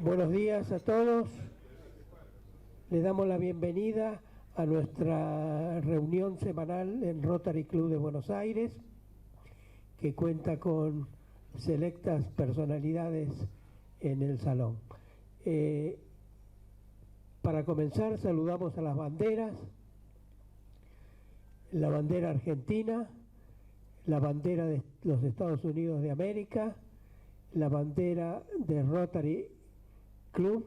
Buenos días a todos. Le damos la bienvenida a nuestra reunión semanal en Rotary Club de Buenos Aires, que cuenta con selectas personalidades en el salón. Para comenzar, saludamos a las banderas: la bandera argentina, la bandera de los Estados Unidos de América, la bandera de Rotary Club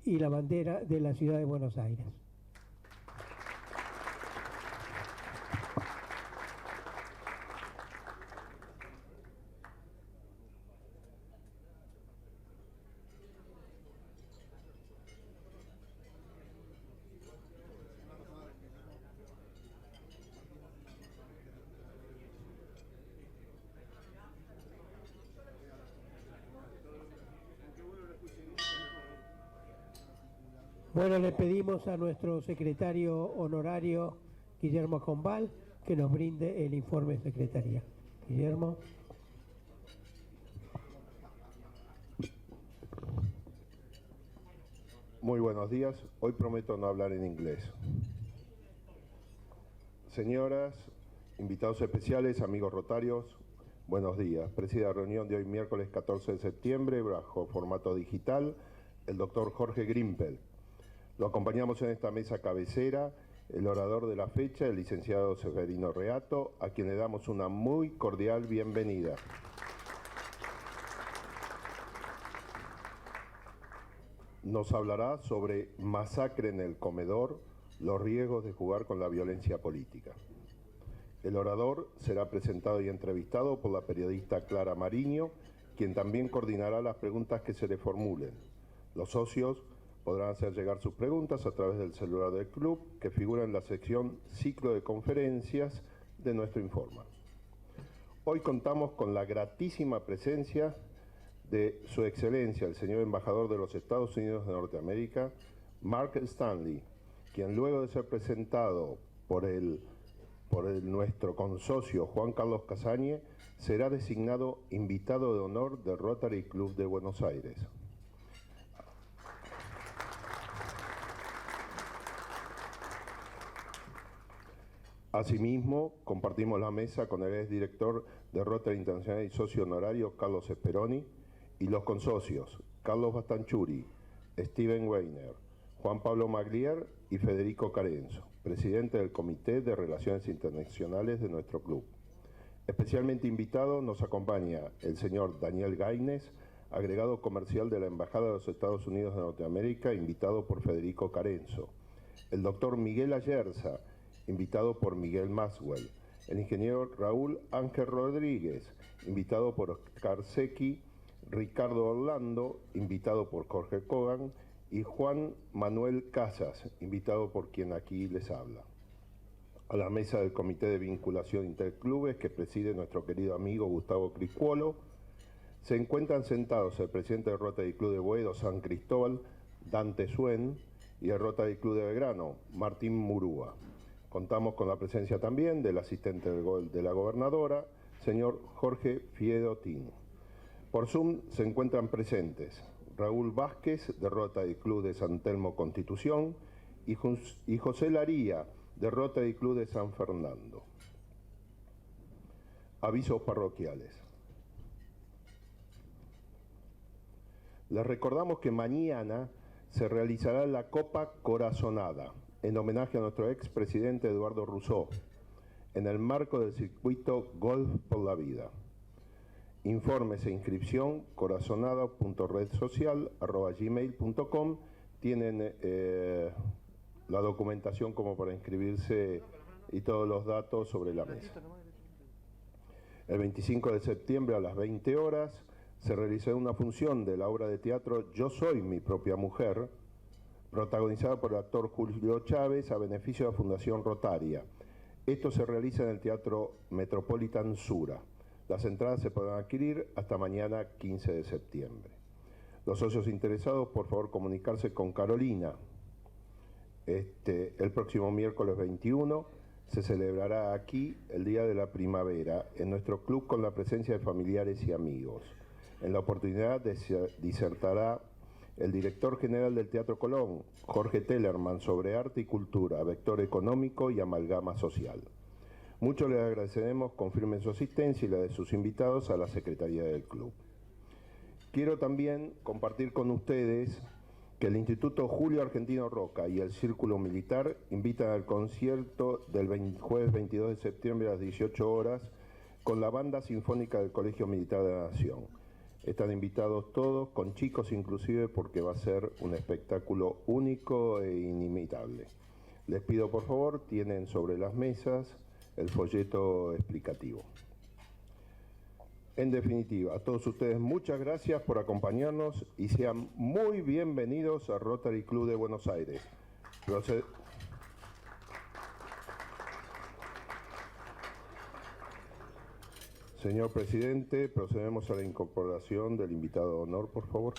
y la bandera de la ciudad de Buenos Aires. Bueno, le pedimos a nuestro secretario honorario, Guillermo Combal, que nos brinde el informe de secretaría. Guillermo. Muy buenos días. Hoy prometo no hablar en inglés. Señoras, invitados especiales, amigos rotarios, buenos días. Preside la reunión de hoy, miércoles 14 de septiembre, bajo formato digital, el doctor Jorge Grimpel. Lo acompañamos en esta mesa cabecera, el orador de la fecha, el licenciado Severino Reato, a quien le damos una muy cordial bienvenida. Nos hablará sobre masacre en el comedor, los riesgos de jugar con la violencia política. El orador será presentado y entrevistado por la periodista Clara Mariño, quien también coordinará las preguntas que se le formulen. Los socios podrán hacer llegar sus preguntas a través del celular del club, que figura en la sección Ciclo de Conferencias de nuestro Informa. Hoy contamos con la gratísima presencia de Su Excelencia, el señor embajador de los Estados Unidos de Norteamérica, Mark Stanley, quien luego de ser presentado por nuestro consocio Juan Carlos Casañe, será designado invitado de honor del Rotary Club de Buenos Aires. Asimismo, compartimos la mesa con el exdirector de Rotary Internacional y socio honorario Carlos Speroni y los consocios Carlos Bastanchuri, Steven Weiner, Juan Pablo Maglier y Federico Carenzo, presidente del Comité de Relaciones Internacionales de nuestro club. Especialmente invitado nos acompaña el señor Daniel Gaines, agregado comercial de la Embajada de los Estados Unidos de Norteamérica, invitado por Federico Carenzo, el doctor Miguel Ayerza, invitado por Miguel Maswell, el ingeniero Raúl Ángel Rodríguez, invitado por Oscar Secchi, Ricardo Orlando, invitado por Jorge Kogan, y Juan Manuel Casas, invitado por quien aquí les habla. A la mesa del Comité de Vinculación Interclubes, que preside nuestro querido amigo Gustavo Criscuolo, se encuentran sentados el presidente del Rotary Club de Boedo San Cristóbal, Dante Suen, y el Rotary Club de Belgrano, Martín Murúa. Contamos con la presencia también del asistente de la gobernadora, señor Jorge Fiedotín. Por Zoom se encuentran presentes Raúl Vázquez, de Rotary Club de San Telmo Constitución, y José Laría, de Rotary Club de San Fernando. Avisos parroquiales. Les recordamos que mañana se realizará la Copa Corazonada, en homenaje a nuestro expresidente Eduardo Rousseau, en el marco del circuito Golf por la Vida. Informes e inscripción corazonada.redsocial@gmail.com. Tienen la documentación como para inscribirse y todos los datos sobre la mesa. El 25 de septiembre a las 20 horas se realizó una función de la obra de teatro Yo soy mi propia mujer, protagonizada por el actor Julio Chávez, a beneficio de la Fundación Rotaria. Esto se realiza en el Teatro Metropolitan Sura. Las entradas se podrán adquirir hasta mañana 15 de septiembre. Los socios interesados, por favor, comunicarse con Carolina. El próximo miércoles 21 se celebrará aquí el Día de la Primavera, en nuestro club, con la presencia de familiares y amigos. En la oportunidad disertará el director general del Teatro Colón, Jorge Tellerman, sobre arte y cultura, vector económico y amalgama social. Mucho les agradeceremos, confirmen su asistencia y la de sus invitados a la Secretaría del Club. Quiero también compartir con ustedes que el Instituto Julio Argentino Roca y el Círculo Militar invitan al concierto del jueves 22 de septiembre a las 18 horas con la Banda Sinfónica del Colegio Militar de la Nación. Están invitados todos, con chicos inclusive, porque va a ser un espectáculo único e inimitable. Les pido por favor, tienen sobre las mesas el folleto explicativo. En definitiva, a todos ustedes muchas gracias por acompañarnos y sean muy bienvenidos a Rotary Club de Buenos Aires. Señor presidente, procedemos a la incorporación del invitado de honor, por favor.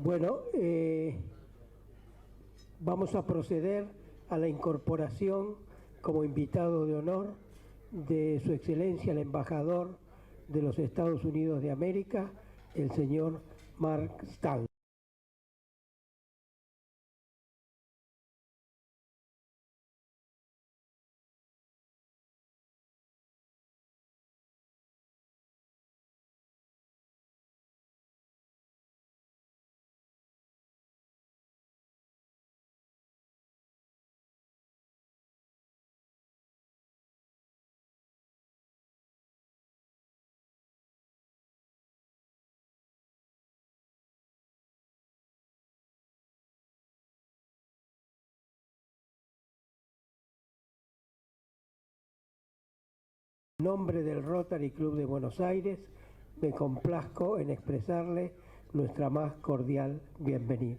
Bueno, vamos a proceder a la incorporación como invitado de honor de Su Excelencia el Embajador de los Estados Unidos de América, el señor Mark Stanley. En nombre del Rotary Club de Buenos Aires, me complazco en expresarle nuestra más cordial bienvenida.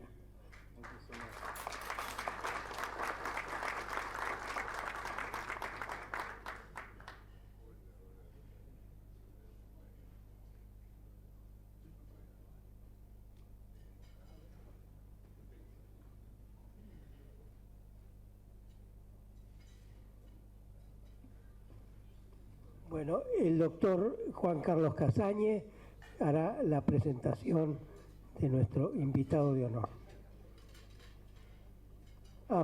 Bueno, el doctor Juan Carlos Casañe hará la presentación de nuestro invitado de honor.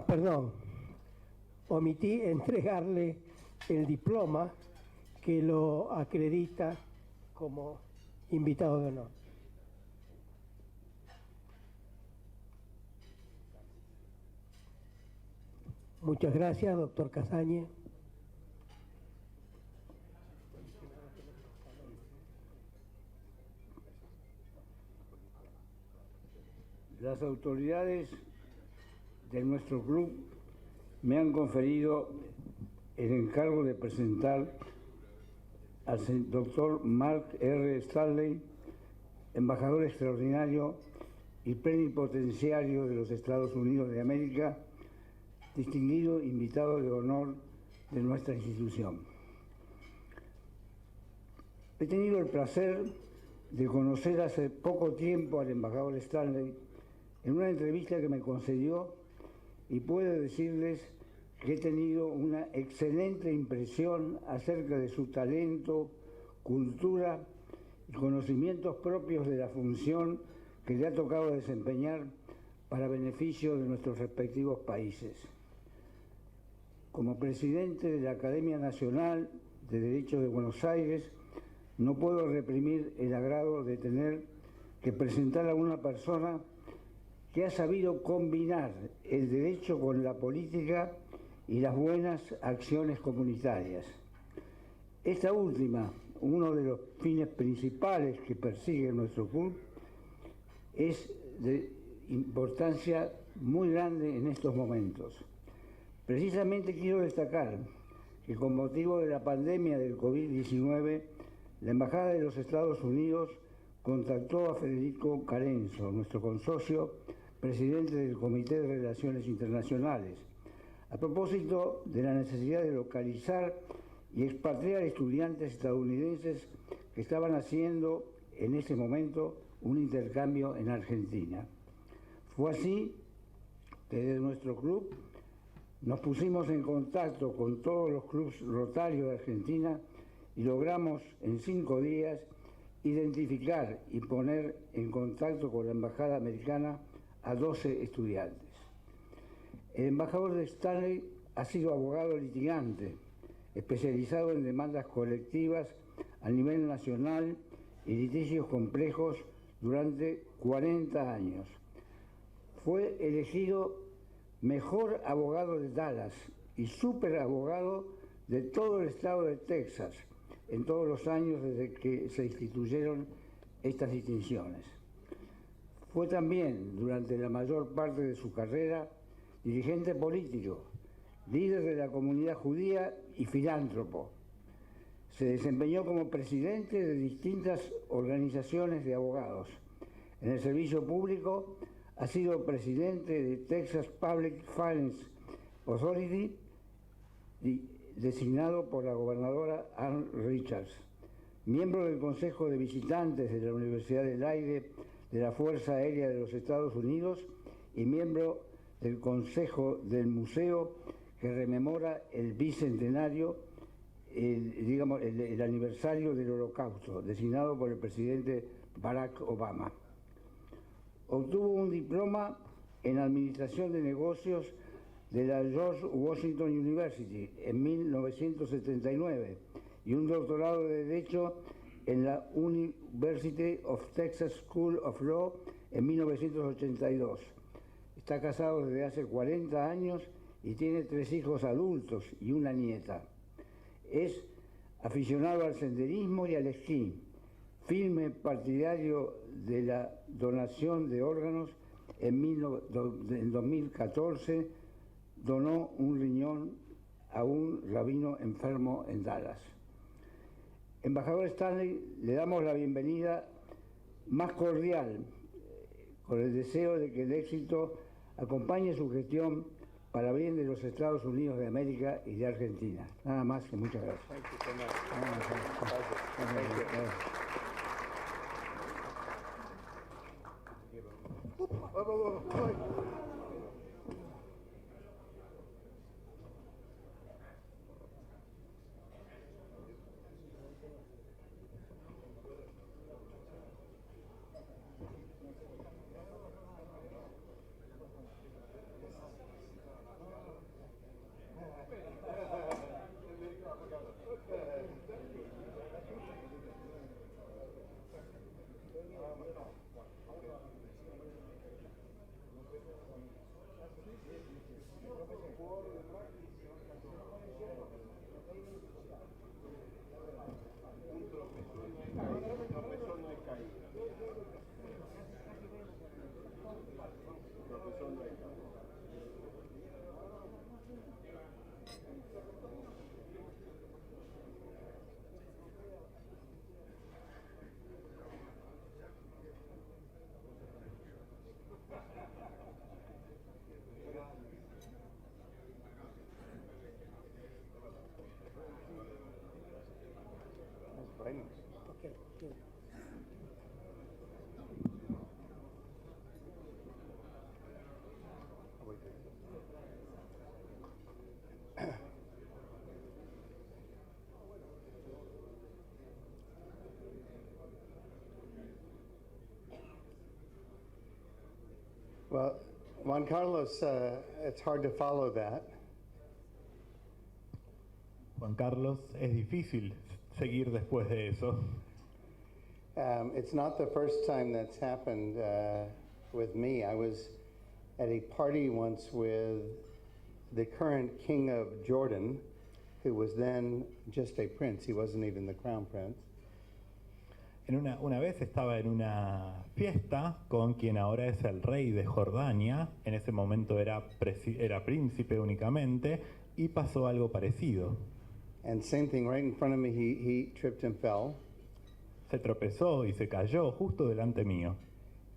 Perdón, omití entregarle el diploma que lo acredita como invitado de honor. Muchas gracias, doctor Casañe. Las autoridades de nuestro club me han conferido el encargo de presentar al doctor Mark R. Stanley, embajador extraordinario y plenipotenciario de los Estados Unidos de América, distinguido invitado de honor de nuestra institución. He tenido el placer de conocer hace poco tiempo al embajador Stanley en una entrevista que me concedió, y puedo decirles que he tenido una excelente impresión acerca de su talento, cultura y conocimientos propios de la función que le ha tocado desempeñar para beneficio de nuestros respectivos países. Como presidente de la Academia Nacional de Derecho de Buenos Aires, no puedo reprimir el agrado de tener que presentar a una persona que ha sabido combinar el derecho con la política y las buenas acciones comunitarias. Esta última, uno de los fines principales que persigue nuestro club, es de importancia muy grande en estos momentos. Precisamente quiero destacar que con motivo de la pandemia del COVID-19, la Embajada de los Estados Unidos contactó a Federico Carenzo, nuestro consocio, presidente del Comité de Relaciones Internacionales, a propósito de la necesidad de localizar y expatriar estudiantes estadounidenses que estaban haciendo en ese momento un intercambio en Argentina. Fue así que desde nuestro club nos pusimos en contacto con todos los clubes rotarios de Argentina y logramos en 5 días identificar y poner en contacto con la Embajada Americana a 12 estudiantes. El embajador de Stanley ha sido abogado litigante, especializado en demandas colectivas a nivel nacional y litigios complejos durante 40 años. Fue elegido mejor abogado de Dallas y superabogado de todo el estado de Texas en todos los años desde que se instituyeron estas distinciones. Fue también, durante la mayor parte de su carrera, dirigente político, líder de la comunidad judía y filántropo. Se desempeñó como presidente de distintas organizaciones de abogados. En el servicio público ha sido presidente de Texas Public Finance Authority, designado por la gobernadora Ann Richards, miembro del Consejo de Visitantes de la Universidad del Aire de la Fuerza Aérea de los Estados Unidos y miembro del Consejo del Museo que rememora el bicentenario, el aniversario del Holocausto, designado por el presidente Barack Obama. Obtuvo un diploma en Administración de Negocios de la George Washington University en 1979 y un doctorado de Derecho en la University of Texas School of Law en 1982. Está casado desde hace 40 años y tiene 3 hijos adultos y una nieta. Es aficionado al senderismo y al esquí, firme partidario de la donación de órganos. En 2014 donó un riñón a un rabino enfermo en Dallas. Embajador Stanley, le damos la bienvenida más cordial, con el deseo de que el éxito acompañe su gestión para bien de los Estados Unidos de América y de Argentina. Nada más que muchas gracias. Well, Juan Carlos, it's hard to follow that. Juan Carlos, es difícil seguir después de eso. It's not the first time that's happened with me. I was at a party once with the current king of Jordan, who was then just a prince. He wasn't even the crown prince. Una vez estaba en una fiesta con quien ahora es el rey de Jordania. En ese momento era príncipe únicamente y pasó algo parecido. And same thing, right in front of me, he tripped and fell. se tropezó y se cayó justo delante mío.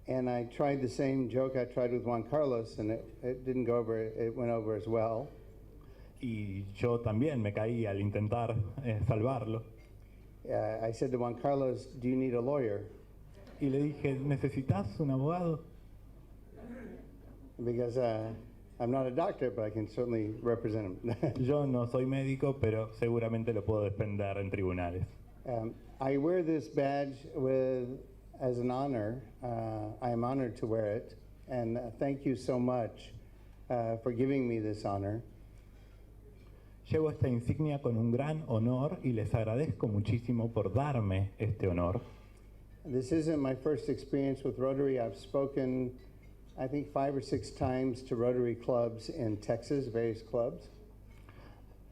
And I tried the same joke I tried with Juan Carlos, and it didn't go over, it went over as well. Y yo también me caí al intentar salvarlo. I said to Juan Carlos, "Do you need a lawyer?" Y le dije, ¿necesitas un abogado? Because I'm not a doctor, but I can certainly represent him. Yo no soy médico, pero seguramente lo puedo defender en tribunales. I wear this badge as an honor. I am honored to wear it, and thank you so much for giving me this honor. Llevo esta insignia con un gran honor y les agradezco muchísimo por darme este honor. This isn't my first experience with Rotary. I've spoken, I think, 5 or 6 times to Rotary clubs in Texas, various clubs.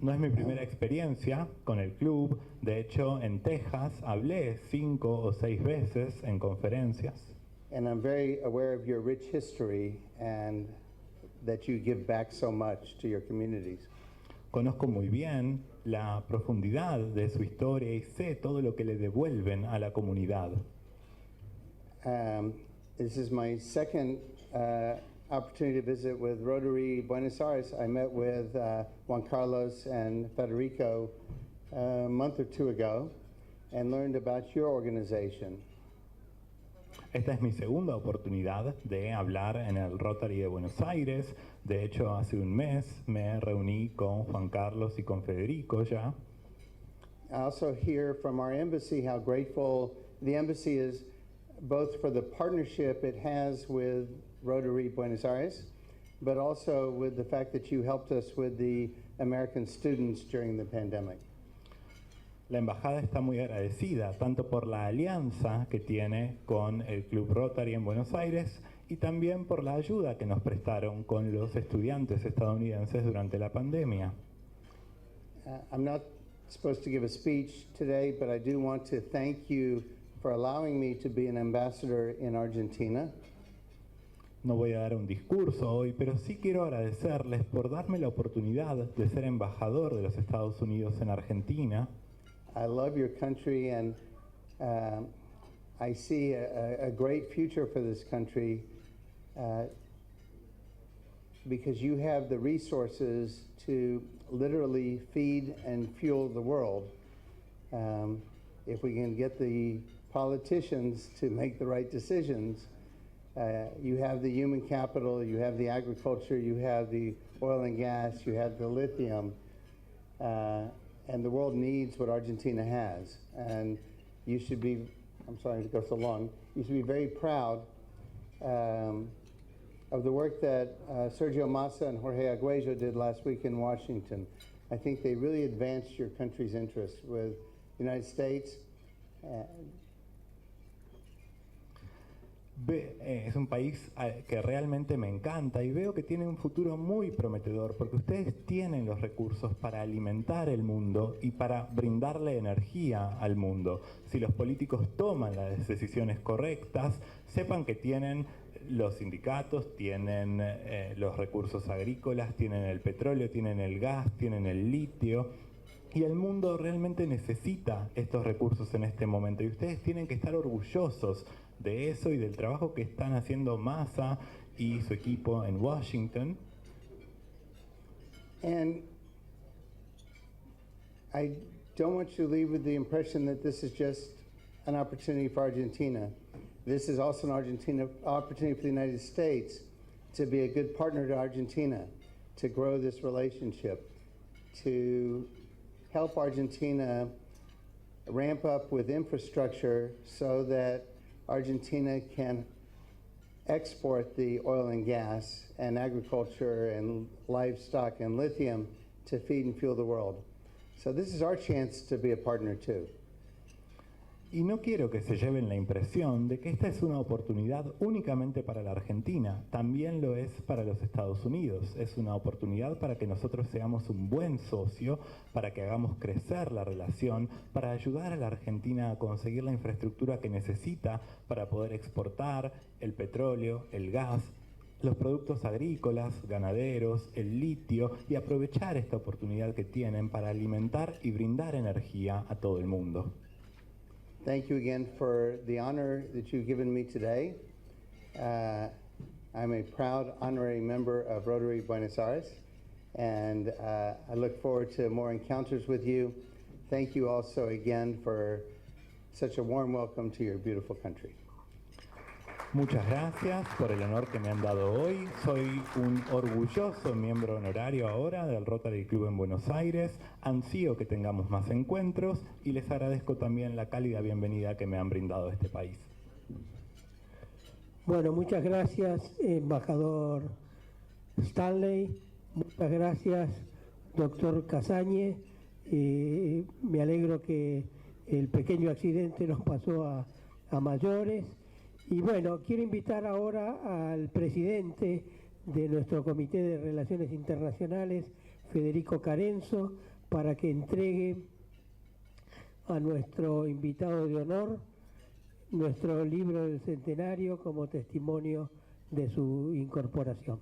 No es mi primera experiencia con el club. De hecho, en Texas hablé 5 o 6 veces en conferencias. And I'm very aware of your rich history and that you give back so much to your communities. Conozco muy bien la profundidad de su historia y sé todo lo que le devuelven a la comunidad. This is my second opportunity to visit with Rotary Buenos Aires. I met with Juan Carlos and Federico a month or 2 ago and learned about your organization. Esta es mi segunda oportunidad de hablar en el Rotary de Buenos Aires. De hecho, hace un mes me reuní con Juan Carlos y con Federico ya. I also hear from our embassy how grateful the embassy is both for the partnership it has with Rotary Buenos Aires, but also with the fact that you helped us with the American students during the pandemic. La embajada está muy agradecida tanto por la alianza que tiene con el Club Rotary en Buenos Aires y también por la ayuda que nos prestaron con los estudiantes estadounidenses durante la pandemia. I'm not supposed to give a speech today, but I do want to thank you for allowing me to be an ambassador in Argentina. No voy a dar un discurso hoy, pero sí quiero agradecerles por darme la oportunidad de ser embajador de los Estados Unidos en Argentina. I love your country, and I see a great future for this country because you have the resources to literally feed and fuel the world. If we can get the politicians to make the right decisions, you have the human capital, you have the agriculture, you have the oil and gas, you have the lithium, and the world needs what Argentina has. And you should be, I'm sorry to go so long, you should be very proud of the work that Sergio Massa and Jorge Arguello did last week in Washington. I think they really advanced your country's interests with the United States. Es un país que realmente me encanta y veo que tiene un futuro muy prometedor porque ustedes tienen los recursos para alimentar el mundo y para brindarle energía al mundo. Si los políticos toman las decisiones correctas, sepan que tienen los sindicatos, tienen los recursos agrícolas, tienen el petróleo, tienen el gas, tienen el litio. Y el mundo realmente necesita estos recursos en este momento y ustedes tienen que estar orgullosos de eso y del trabajo que están haciendo Massa y su equipo en Washington. And I don't want you to leave with the impression that this is just an opportunity for Argentina. This is also an opportunity for the United States to be a good partner to Argentina, to grow this relationship, to help Argentina ramp up with infrastructure so that Argentina can export the oil and gas and agriculture and livestock and lithium to feed and fuel the world. So this is our chance to be a partner too. Y no quiero que se lleven la impresión de que esta es una oportunidad únicamente para la Argentina, también lo es para los Estados Unidos. Es una oportunidad para que nosotros seamos un buen socio, para que hagamos crecer la relación, para ayudar a la Argentina a conseguir la infraestructura que necesita para poder exportar el petróleo, el gas, los productos agrícolas, ganaderos, el litio y aprovechar esta oportunidad que tienen para alimentar y brindar energía a todo el mundo. thank you again for the honor that you've given me today. I'm a proud honorary member of Rotary Buenos Aires, and I look forward to more encounters with you. Thank you also again for such a warm welcome to your beautiful country. Muchas gracias por el honor que me han dado hoy. Soy un orgulloso miembro honorario ahora del Rotary Club en Buenos Aires. Ansío que tengamos más encuentros y les agradezco también la cálida bienvenida que me han brindado a este país. Bueno, muchas gracias, embajador Stanley. Muchas gracias, doctor Casañe. Me alegro que el pequeño accidente nos pasó a mayores. Y bueno, quiero invitar ahora al presidente de nuestro Comité de Relaciones Internacionales, Federico Carenzo, para que entregue a nuestro invitado de honor nuestro libro del centenario como testimonio de su incorporación.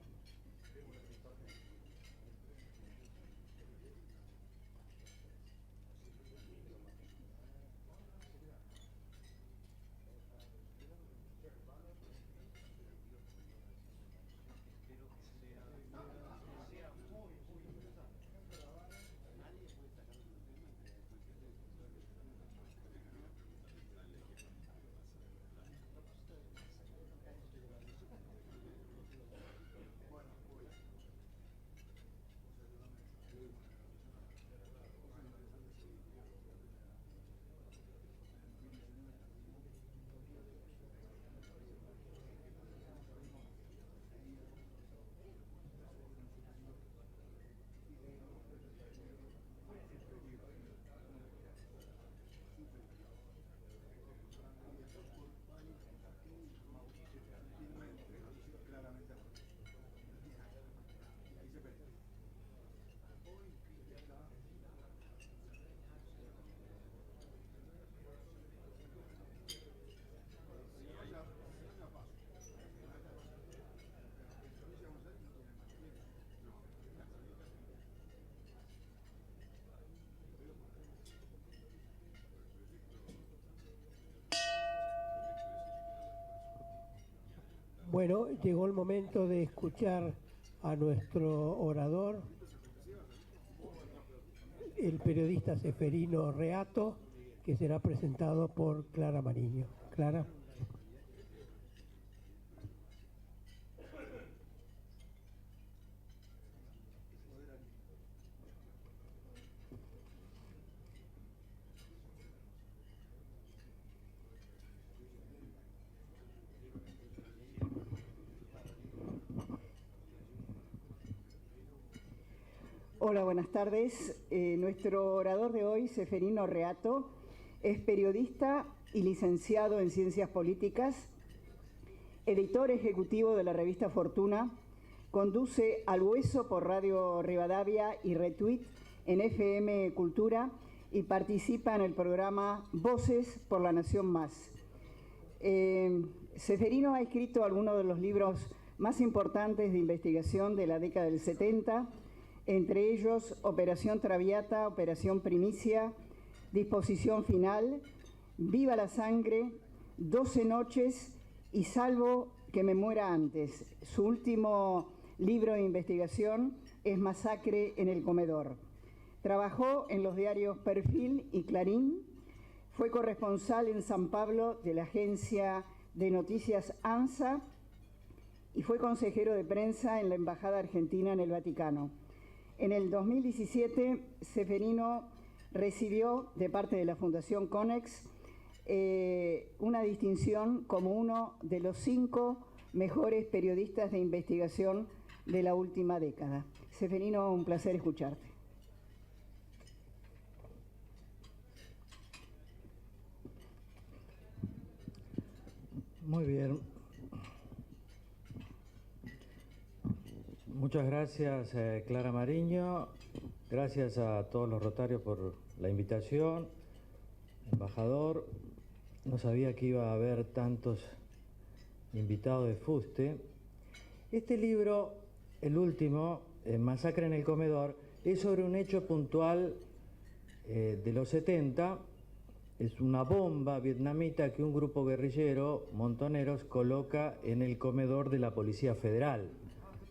Bueno, llegó el momento de escuchar a nuestro orador, el periodista Seferino Reato, que será presentado por Clara Mariño. Clara. Hola, buenas tardes. Nuestro orador de hoy, Seferino Reato, es periodista y licenciado en Ciencias Políticas, editor ejecutivo de la revista Fortuna, conduce Al Hueso por Radio Rivadavia y Retweet en FM Cultura y participa en el programa Voces por la Nación Más. Seferino ha escrito algunos de los libros más importantes de investigación de la década del 70, entre ellos Operación Traviata, Operación Primicia, Disposición Final, Viva la Sangre, 12 Noches y Salvo que me muera antes. Su último libro de investigación es Masacre en el Comedor. Trabajó en los diarios Perfil y Clarín, fue corresponsal en San Pablo de la agencia de noticias ANSA y fue consejero de prensa en la Embajada Argentina en el Vaticano. En el 2017, Seferino recibió de parte de la Fundación Conex una distinción como uno de los 5 mejores periodistas de investigación de la última década. Seferino, un placer escucharte. Muy bien. Muchas gracias, Clara Mariño. Gracias a todos los rotarios por la invitación. Embajador, no sabía que iba a haber tantos invitados de fuste. Este libro, el último, Masacre en el Comedor, es sobre un hecho puntual de los 70, es una bomba vietnamita que un grupo guerrillero, montoneros, coloca en el comedor de la Policía Federal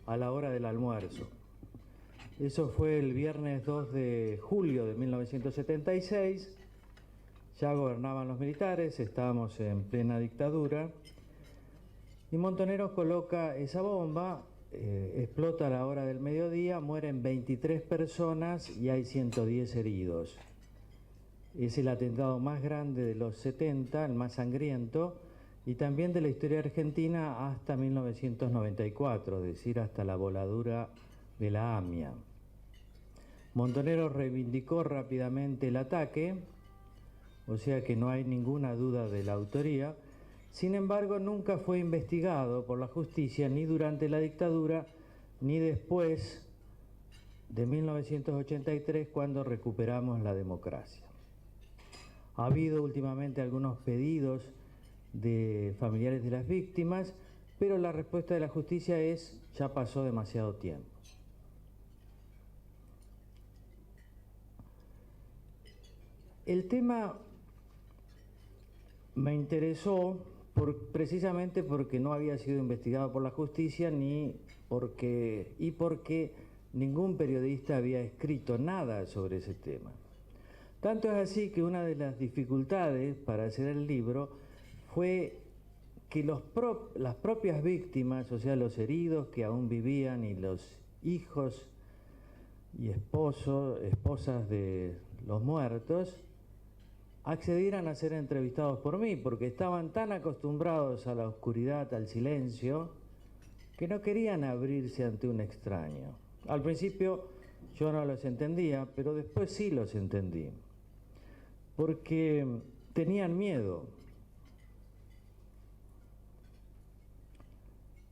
a la hora del almuerzo. Eso fue el viernes 2 de julio de 1976. Ya gobernaban los militares, estábamos en plena dictadura. Y Montoneros coloca esa bomba, explota a la hora del mediodía, mueren 23 personas y hay 110 heridos. Es el atentado más grande de los 70, el más sangriento, y también de la historia argentina hasta 1994, es decir, hasta la voladura de la AMIA. Montoneros reivindicó rápidamente el ataque, o sea que no hay ninguna duda de la autoría. Sin embargo, nunca fue investigado por la justicia, ni durante la dictadura, ni después de 1983, cuando recuperamos la democracia. Ha habido últimamente algunos pedidos de familiares de las víctimas, pero la respuesta de la justicia es: ya pasó demasiado tiempo. El tema me interesó precisamente porque no había sido investigado por la justicia y porque ningún periodista había escrito nada sobre ese tema. Tanto es así que una de las dificultades para hacer el libro fue que las propias víctimas, o sea, los heridos que aún vivían y los hijos y esposas de los muertos, accedieran a ser entrevistados por mí, porque estaban tan acostumbrados a la oscuridad, al silencio, que no querían abrirse ante un extraño. Al principio yo no los entendía, pero después sí los entendí, porque tenían miedo.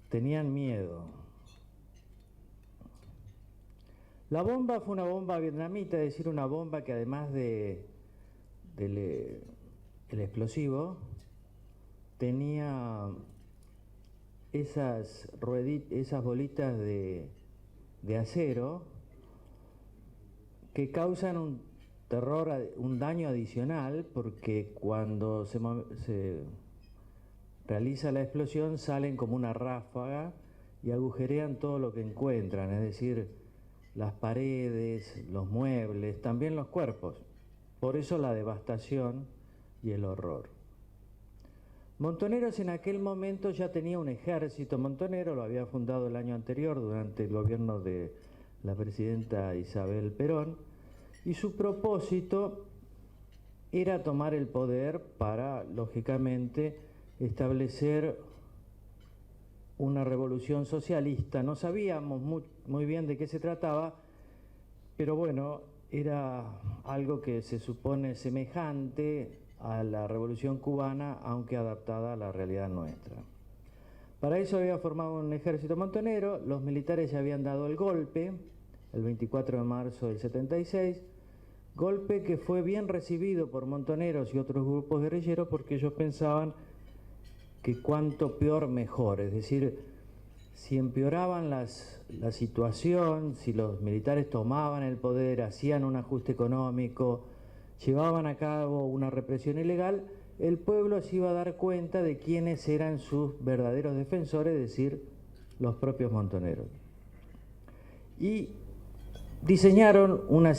Tenían miedo. La bomba fue una bomba vietnamita, es decir, una bomba que además del explosivo tenía esas bolitas de acero que causan un daño adicional, porque cuando se realiza la explosión salen como una ráfaga y agujerean todo lo que encuentran, es decir, las paredes, los muebles, también los cuerpos. Por eso la devastación y el horror. Montoneros en aquel momento ya tenía un ejército. Montonero lo había fundado el año anterior durante el gobierno de la presidenta Isabel Perón, y su propósito era tomar el poder para, lógicamente, establecer una revolución socialista. No sabíamos muy bien de qué se trataba, pero bueno, era algo que se supone semejante a la Revolución Cubana, aunque adaptada a la realidad nuestra. Para eso había formado un ejército montonero, los militares ya habían dado el golpe, el 24 de marzo del 76, golpe que fue bien recibido por montoneros y otros grupos guerrilleros, porque ellos pensaban que cuanto peor mejor, es decir, si empeoraban la situación, si los militares tomaban el poder, hacían un ajuste económico, llevaban a cabo una represión ilegal, el pueblo se iba a dar cuenta de quiénes eran sus verdaderos defensores, es decir, los propios montoneros. Y diseñaron una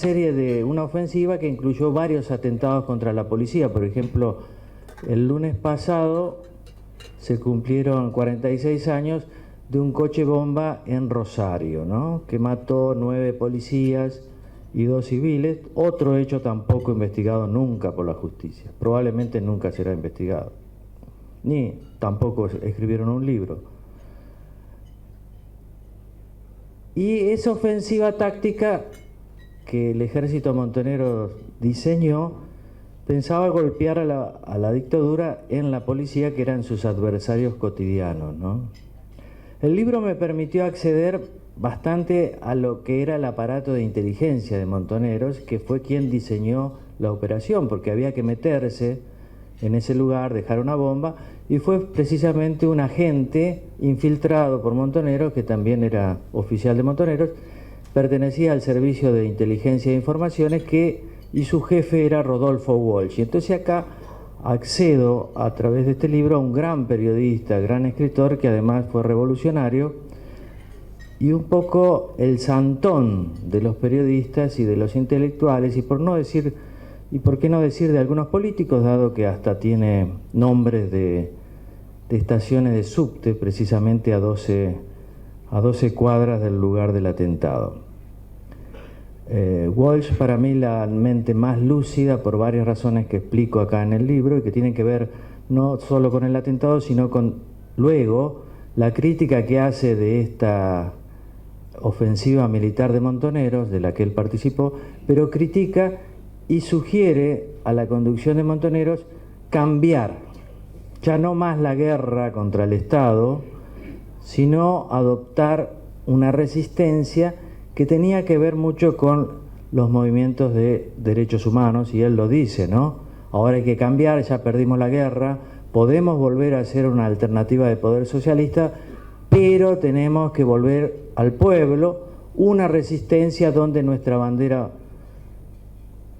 ofensiva que incluyó varios atentados contra la policía. Por ejemplo, el lunes pasado se cumplieron 46 años de un coche bomba en Rosario, ¿no?, que mató 9 policías y 2 civiles, otro hecho tampoco investigado nunca por la justicia, probablemente nunca será investigado, ni tampoco escribieron un libro. Y esa ofensiva táctica que el ejército montonero diseñó pensaba golpear a la dictadura en la policía, que eran sus adversarios cotidianos, ¿no? El libro me permitió acceder bastante a lo que era el aparato de inteligencia de Montoneros, que fue quien diseñó la operación, porque había que meterse en ese lugar, dejar una bomba, y fue precisamente un agente infiltrado por Montoneros, que también era oficial de Montoneros, pertenecía al Servicio de Inteligencia e Informaciones, que y su jefe era Rodolfo Walsh. Y entonces acá accedo a través de este libro a un gran periodista, gran escritor, que además fue revolucionario, y un poco el santón de los periodistas y de los intelectuales, y por qué no decir de algunos políticos, dado que hasta tiene nombres de estaciones de subte, precisamente a 12 cuadras del lugar del atentado. Walsh, para mí, la mente más lúcida por varias razones que explico acá en el libro y que tienen que ver no solo con el atentado, sino con luego la crítica que hace de esta ofensiva militar de Montoneros, de la que él participó, pero critica y sugiere a la conducción de Montoneros cambiar, ya no más la guerra contra el Estado, sino adoptar una resistencia que tenía que ver mucho con los movimientos de derechos humanos, y él lo dice, ¿no? Ahora hay que cambiar, ya perdimos la guerra, podemos volver a ser una alternativa de poder socialista, pero tenemos que volver al pueblo, una resistencia donde nuestra bandera,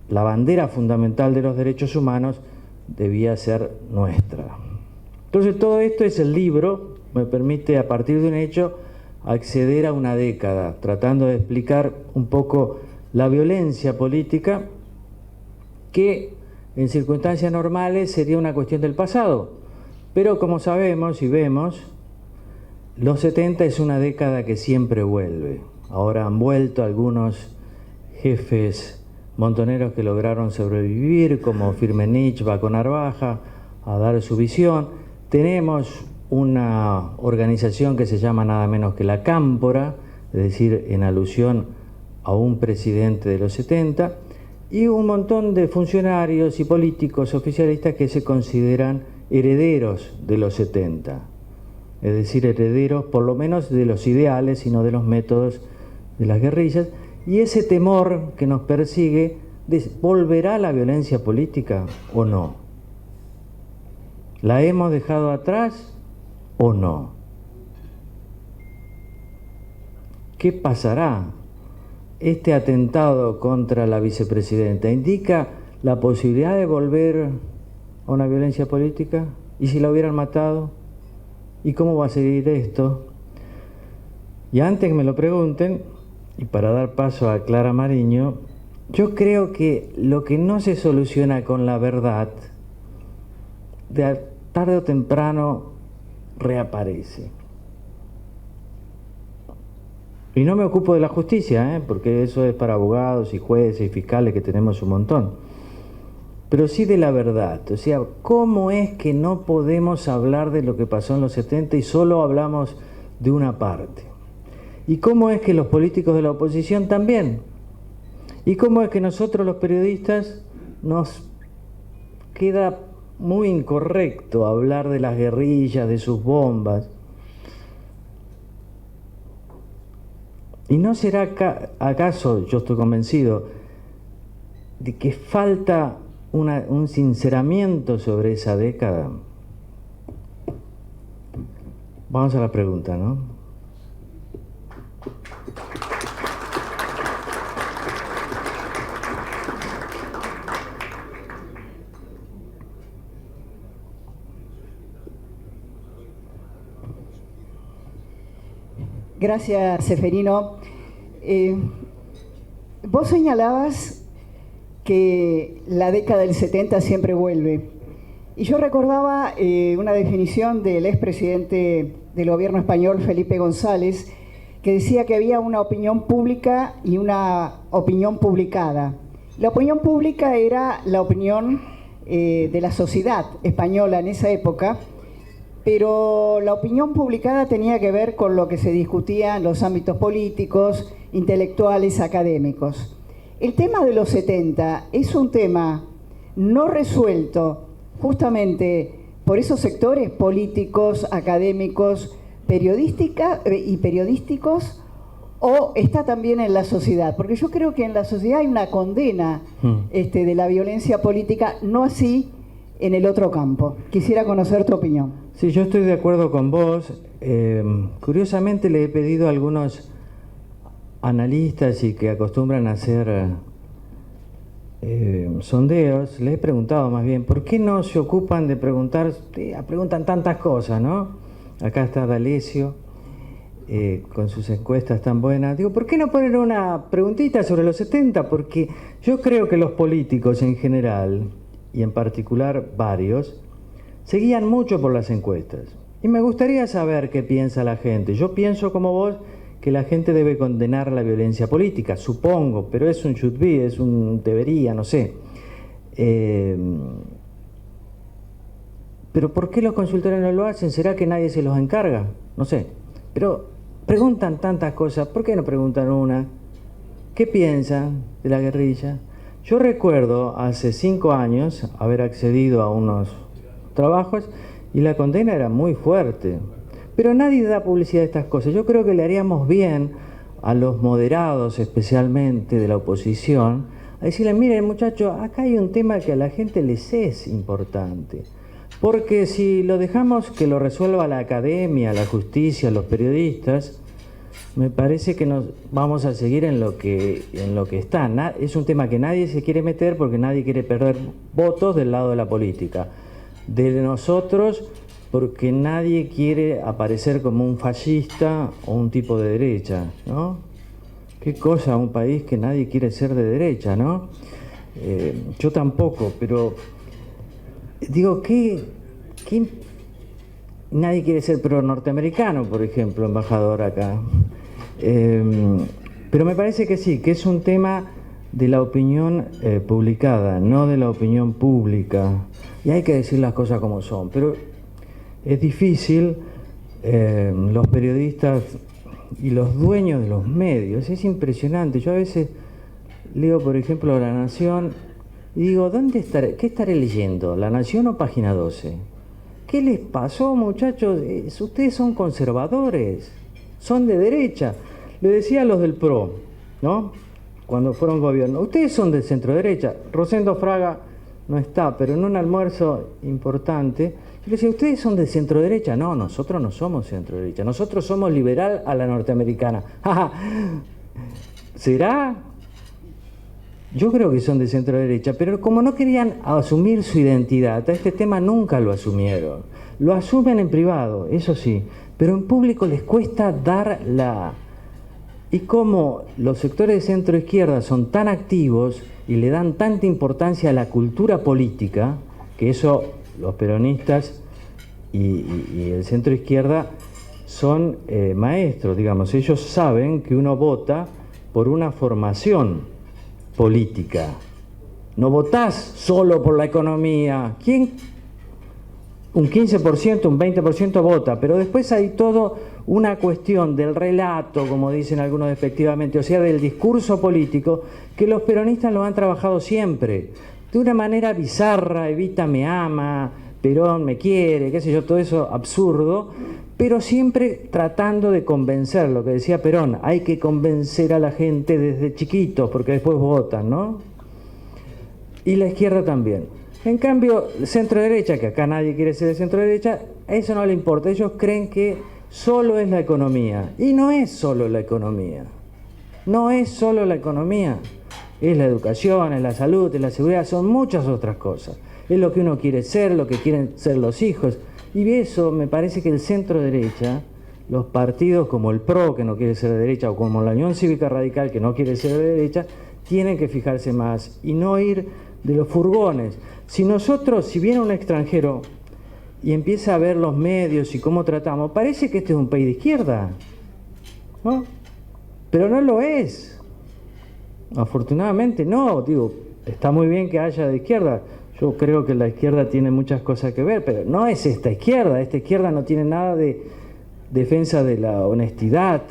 la bandera fundamental de los derechos humanos, debía ser nuestra. Entonces todo esto es el libro, me permite a partir de un hecho acceder a una década, tratando de explicar un poco la violencia política que en circunstancias normales sería una cuestión del pasado, pero como sabemos y vemos, los 70 es una década que siempre vuelve. Ahora han vuelto algunos jefes montoneros que lograron sobrevivir, como Firmenich, Baco Narvaja, a dar su visión. Tenemos una organización que se llama nada menos que la Cámpora, es decir, en alusión a un presidente de los 70, y un montón de funcionarios y políticos oficialistas que se consideran herederos de los 70, es decir, herederos por lo menos de los ideales y no de los métodos de las guerrillas, y ese temor que nos persigue, ¿volverá la violencia política o no? ¿La hemos dejado atrás o no? ¿Qué pasará? Este atentado contra la vicepresidenta indica la posibilidad de volver a una violencia política. ¿Y si la hubieran matado? ¿Y cómo va a seguir esto? Y antes que me lo pregunten, y para dar paso a Clara Mariño, yo creo que lo que no se soluciona con la verdad, tarde o temprano reaparece. Y no me ocupo de la justicia, porque eso es para abogados y jueces y fiscales, que tenemos un montón. Pero sí de la verdad. O sea, ¿cómo es que no podemos hablar de lo que pasó en los 70 y solo hablamos de una parte? ¿Y cómo es que los políticos de la oposición también? ¿Y cómo es que nosotros los periodistas nos queda muy incorrecto hablar de las guerrillas, de sus bombas? ¿Y no será acaso, yo estoy convencido, de que falta un sinceramiento sobre esa década? Vamos a la pregunta, ¿no? Gracias, Seferino. Vos señalabas que la década del 70 siempre vuelve. Y yo recordaba una definición del expresidente del gobierno español, Felipe González, que decía que había una opinión pública y una opinión publicada. La opinión pública era la opinión de la sociedad española en esa época, pero la opinión publicada tenía que ver con lo que se discutía en los ámbitos políticos, intelectuales, académicos. El tema de los 70 es un tema no resuelto justamente por esos sectores políticos, académicos, periodísticos, o está también en la sociedad, porque yo creo que en la sociedad hay una condena de la violencia política, no así en el otro campo. Quisiera conocer tu opinión. Sí, yo estoy de acuerdo con vos. Curiosamente le he pedido a algunos analistas y que acostumbran a hacer sondeos, les he preguntado más bien, ¿por qué no se ocupan de preguntar? Preguntan tantas cosas, ¿no? Acá está D'Alessio, con sus encuestas tan buenas. Digo, ¿por qué no poner una preguntita sobre los 70? Porque yo creo que los políticos en general, y en particular varios, se guían mucho por las encuestas. Y me gustaría saber qué piensa la gente. Yo pienso como vos que la gente debe condenar la violencia política, supongo, pero es un should be, es un debería, no sé. Pero ¿por qué los consultores no lo hacen? ¿Será que nadie se los encarga? No sé. Pero preguntan tantas cosas, ¿por qué no preguntan una? ¿Qué piensan de la guerrilla? Yo recuerdo hace 5 años haber accedido a unos trabajos y la condena era muy fuerte. Pero nadie da publicidad de estas cosas. Yo creo que le haríamos bien a los moderados, especialmente de la oposición, a decirle, miren muchachos, acá hay un tema que a la gente les es importante. Porque si lo dejamos que lo resuelva la academia, la justicia, los periodistas, me parece que nos vamos a seguir en lo que está. Es un tema que nadie se quiere meter porque nadie quiere perder votos del lado de la política. De nosotros, porque nadie quiere aparecer como un fascista o un tipo de derecha, ¿no? Qué cosa, un país que nadie quiere ser de derecha, ¿no? Yo tampoco, pero digo, ¿qué nadie quiere ser pro-norteamericano, por ejemplo, embajador acá? Pero me parece que sí, que es un tema de la opinión publicada, no de la opinión pública. Y hay que decir las cosas como son, pero es difícil, los periodistas y los dueños de los medios, es impresionante. Yo a veces leo, por ejemplo, La Nación y digo, ¿qué estaré leyendo? ¿La Nación o Página 12? ¿Qué les pasó, muchachos? Ustedes son conservadores, son de derecha. Le decía a los del PRO, ¿no? Cuando fueron gobierno, ustedes son de centro derecha. Rosendo Fraga no está, pero en un almuerzo importante, yo le decía, ¿ustedes son de centro derecha? No, nosotros no somos centro derecha, nosotros somos liberal a la norteamericana. ¿Será? Yo creo que son de centro derecha, pero como no querían asumir su identidad, a este tema nunca lo asumieron. Lo asumen en privado, eso sí, pero en público les cuesta dar la... Y como los sectores de centro izquierda son tan activos y le dan tanta importancia a la cultura política, que eso los peronistas y el centro izquierda son maestros, digamos. Ellos saben que uno vota por una formación política. No votás solo por la economía. ¿Quién? Un 15%, un 20% vota, pero después hay todo una cuestión del relato, como dicen algunos despectivamente, o sea, del discurso político, que los peronistas lo han trabajado siempre, de una manera bizarra. Evita me ama, Perón me quiere, qué sé yo, todo eso absurdo, pero siempre tratando de convencer, lo que decía Perón, hay que convencer a la gente desde chiquitos, porque después votan, ¿no? Y la izquierda también. En cambio, centro derecha, que acá nadie quiere ser de centro derecha, a eso no le importa. Ellos creen que solo es la economía. Y no es solo la economía. No es solo la economía. Es la educación, es la salud, es la seguridad, son muchas otras cosas. Es lo que uno quiere ser, lo que quieren ser los hijos. Y eso me parece que el centro derecha, los partidos como el PRO, que no quiere ser de derecha, o como la Unión Cívica Radical, que no quiere ser de derecha, tienen que fijarse más y no ir de los furgones. Si viene un extranjero y empieza a ver los medios y cómo tratamos, parece que este es un país de izquierda, ¿no? Pero no lo es. Afortunadamente no, digo, está muy bien que haya de izquierda. Yo creo que la izquierda tiene muchas cosas que ver, pero no es esta izquierda no tiene nada de defensa de la honestidad,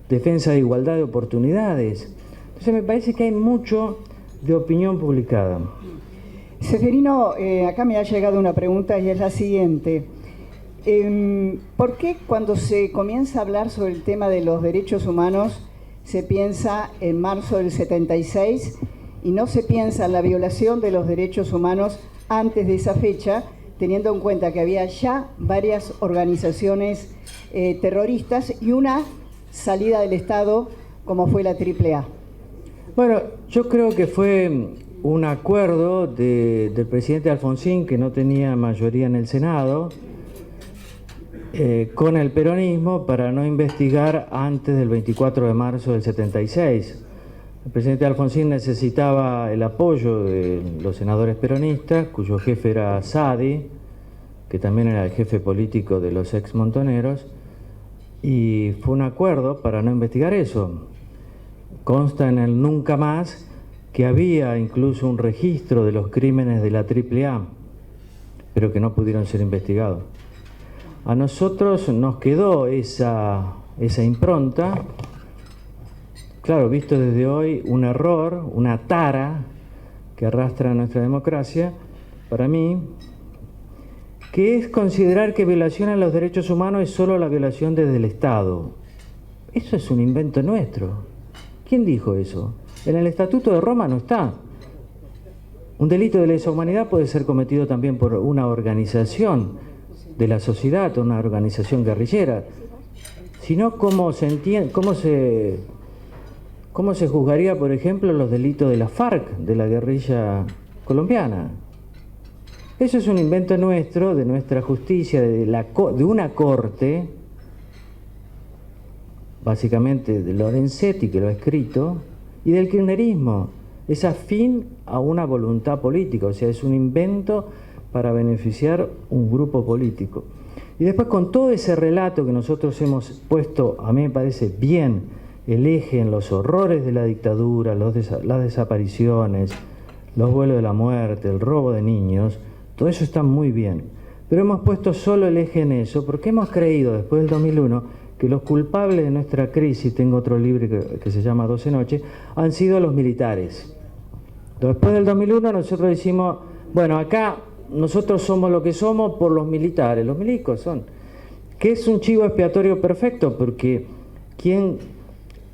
defensa de igualdad de oportunidades. Entonces me parece que hay mucho de opinión publicada. Seferino, acá me ha llegado una pregunta y es la siguiente. ¿Por qué cuando se comienza a hablar sobre el tema de los derechos humanos se piensa en marzo del 76 y no se piensa en la violación de los derechos humanos antes de esa fecha, teniendo en cuenta que había ya varias organizaciones terroristas y una salida del Estado como fue la AAA? Bueno, yo creo que fue un acuerdo del presidente Alfonsín, que no tenía mayoría en el Senado, con el peronismo para no investigar antes del 24 de marzo del 76. El presidente Alfonsín necesitaba el apoyo de los senadores peronistas, cuyo jefe era Saadi, que también era el jefe político de los ex montoneros, y fue un acuerdo para no investigar eso. Consta en el Nunca Más que había incluso un registro de los crímenes de la AAA, pero que no pudieron ser investigados. A nosotros nos quedó esa impronta, claro, visto desde hoy, un error, una tara que arrastra nuestra democracia, para mí, que es considerar que violación a los derechos humanos es solo la violación desde el Estado. Eso es un invento nuestro. ¿Quién dijo eso? En el Estatuto de Roma no está. Un delito de lesa humanidad puede ser cometido también por una organización de la sociedad, una organización guerrillera. Si no, ¿cómo se juzgaría, por ejemplo, los delitos de la FARC, de la guerrilla colombiana? Eso es un invento nuestro, de nuestra justicia, de una corte, básicamente de Lorenzetti, que lo ha escrito, y del kirchnerismo. Es afín a una voluntad política, o sea, es un invento para beneficiar un grupo político. Y después, con todo ese relato que nosotros hemos puesto, a mí me parece bien, el eje en los horrores de la dictadura, las desapariciones, los vuelos de la muerte, el robo de niños, todo eso está muy bien. Pero hemos puesto solo el eje en eso porque hemos creído, después del 2001, que los culpables de nuestra crisis, tengo otro libro que se llama 12 noches, han sido los militares. Después del 2001 nosotros decimos, bueno, acá nosotros somos lo que somos por los militares, los milicos son, que es un chivo expiatorio perfecto, porque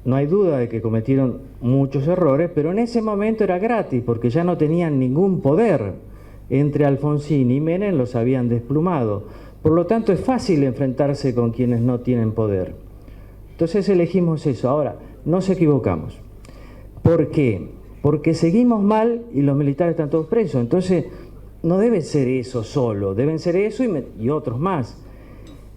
no hay duda de que cometieron muchos errores, pero en ese momento era gratis, porque ya no tenían ningún poder. Entre Alfonsín y Menem los habían desplumado. Por lo tanto, es fácil enfrentarse con quienes no tienen poder. Entonces elegimos eso. Ahora, nos equivocamos. ¿Por qué? Porque seguimos mal y los militares están todos presos. Entonces, no debe ser eso solo, deben ser eso y otros más.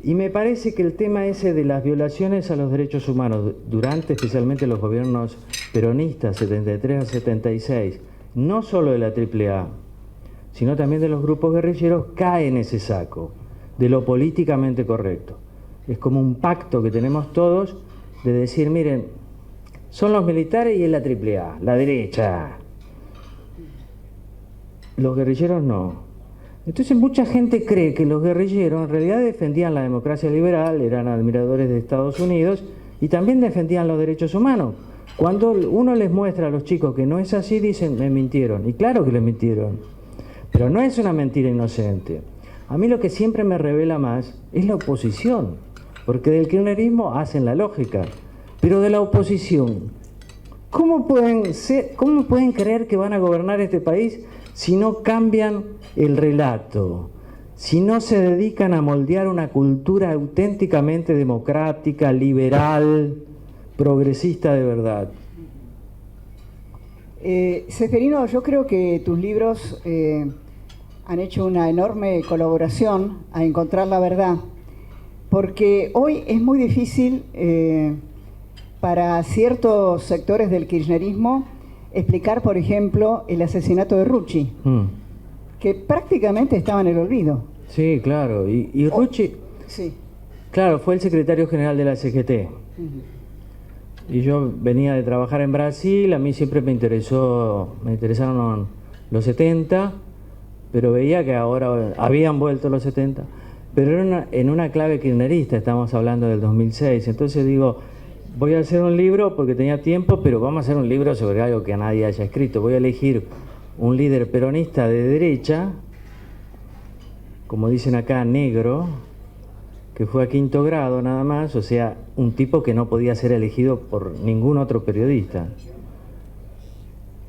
Y me parece que el tema ese de las violaciones a los derechos humanos, durante especialmente los gobiernos peronistas, 73 a 76, no solo de la AAA, sino también de los grupos guerrilleros, cae en ese saco de lo políticamente correcto. Es como un pacto que tenemos todos de decir, miren, son los militares y es la AAA, la derecha. Los guerrilleros no. Entonces mucha gente cree que los guerrilleros en realidad defendían la democracia liberal, eran admiradores de Estados Unidos y también defendían los derechos humanos. Cuando uno les muestra a los chicos que no es así, dicen, me mintieron. Y claro que les mintieron. Pero no es una mentira inocente. A mí lo que siempre me revela más es la oposición, porque del kirchnerismo hacen la lógica, pero de la oposición, ¿cómo pueden creer que van a gobernar este país si no cambian el relato, si no se dedican a moldear una cultura auténticamente democrática, liberal, progresista de verdad? Ceferino, yo creo que tus libros han hecho una enorme colaboración a encontrar la verdad, porque hoy es muy difícil para ciertos sectores del kirchnerismo explicar, por ejemplo, el asesinato de Rucci, que prácticamente estaba en el olvido. Sí, claro, y Rucci, sí. Claro, fue el secretario general de la CGT. Y yo venía de trabajar en Brasil, a mí siempre me interesaron los 70, pero veía que ahora habían vuelto los 70, pero era en una clave kirchnerista, estamos hablando del 2006, entonces digo, voy a hacer un libro porque tenía tiempo, pero vamos a hacer un libro sobre algo que nadie haya escrito, voy a elegir un líder peronista de derecha, como dicen acá, negro, que fue a 5º grado nada más, o sea, un tipo que no podía ser elegido por ningún otro periodista.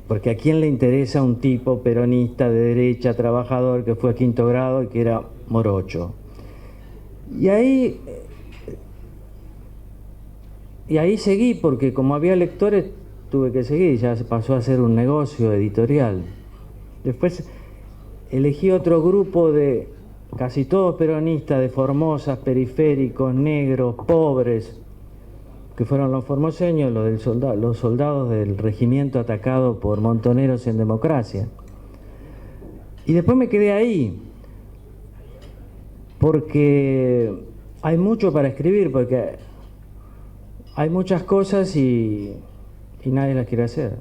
Porque ¿a quién le interesa un tipo peronista de derecha, trabajador, que fue a 5º grado y que era morocho? Y ahí seguí, porque como había lectores, tuve que seguir, ya se pasó a ser un negocio editorial. Después elegí otro grupo de casi todos peronistas, de Formosa, periféricos, negros, pobres, que fueron los formoseños, los soldados del regimiento atacado por Montoneros en Democracia. Y después me quedé ahí, porque hay mucho para escribir, porque hay muchas cosas y nadie las quiere hacer.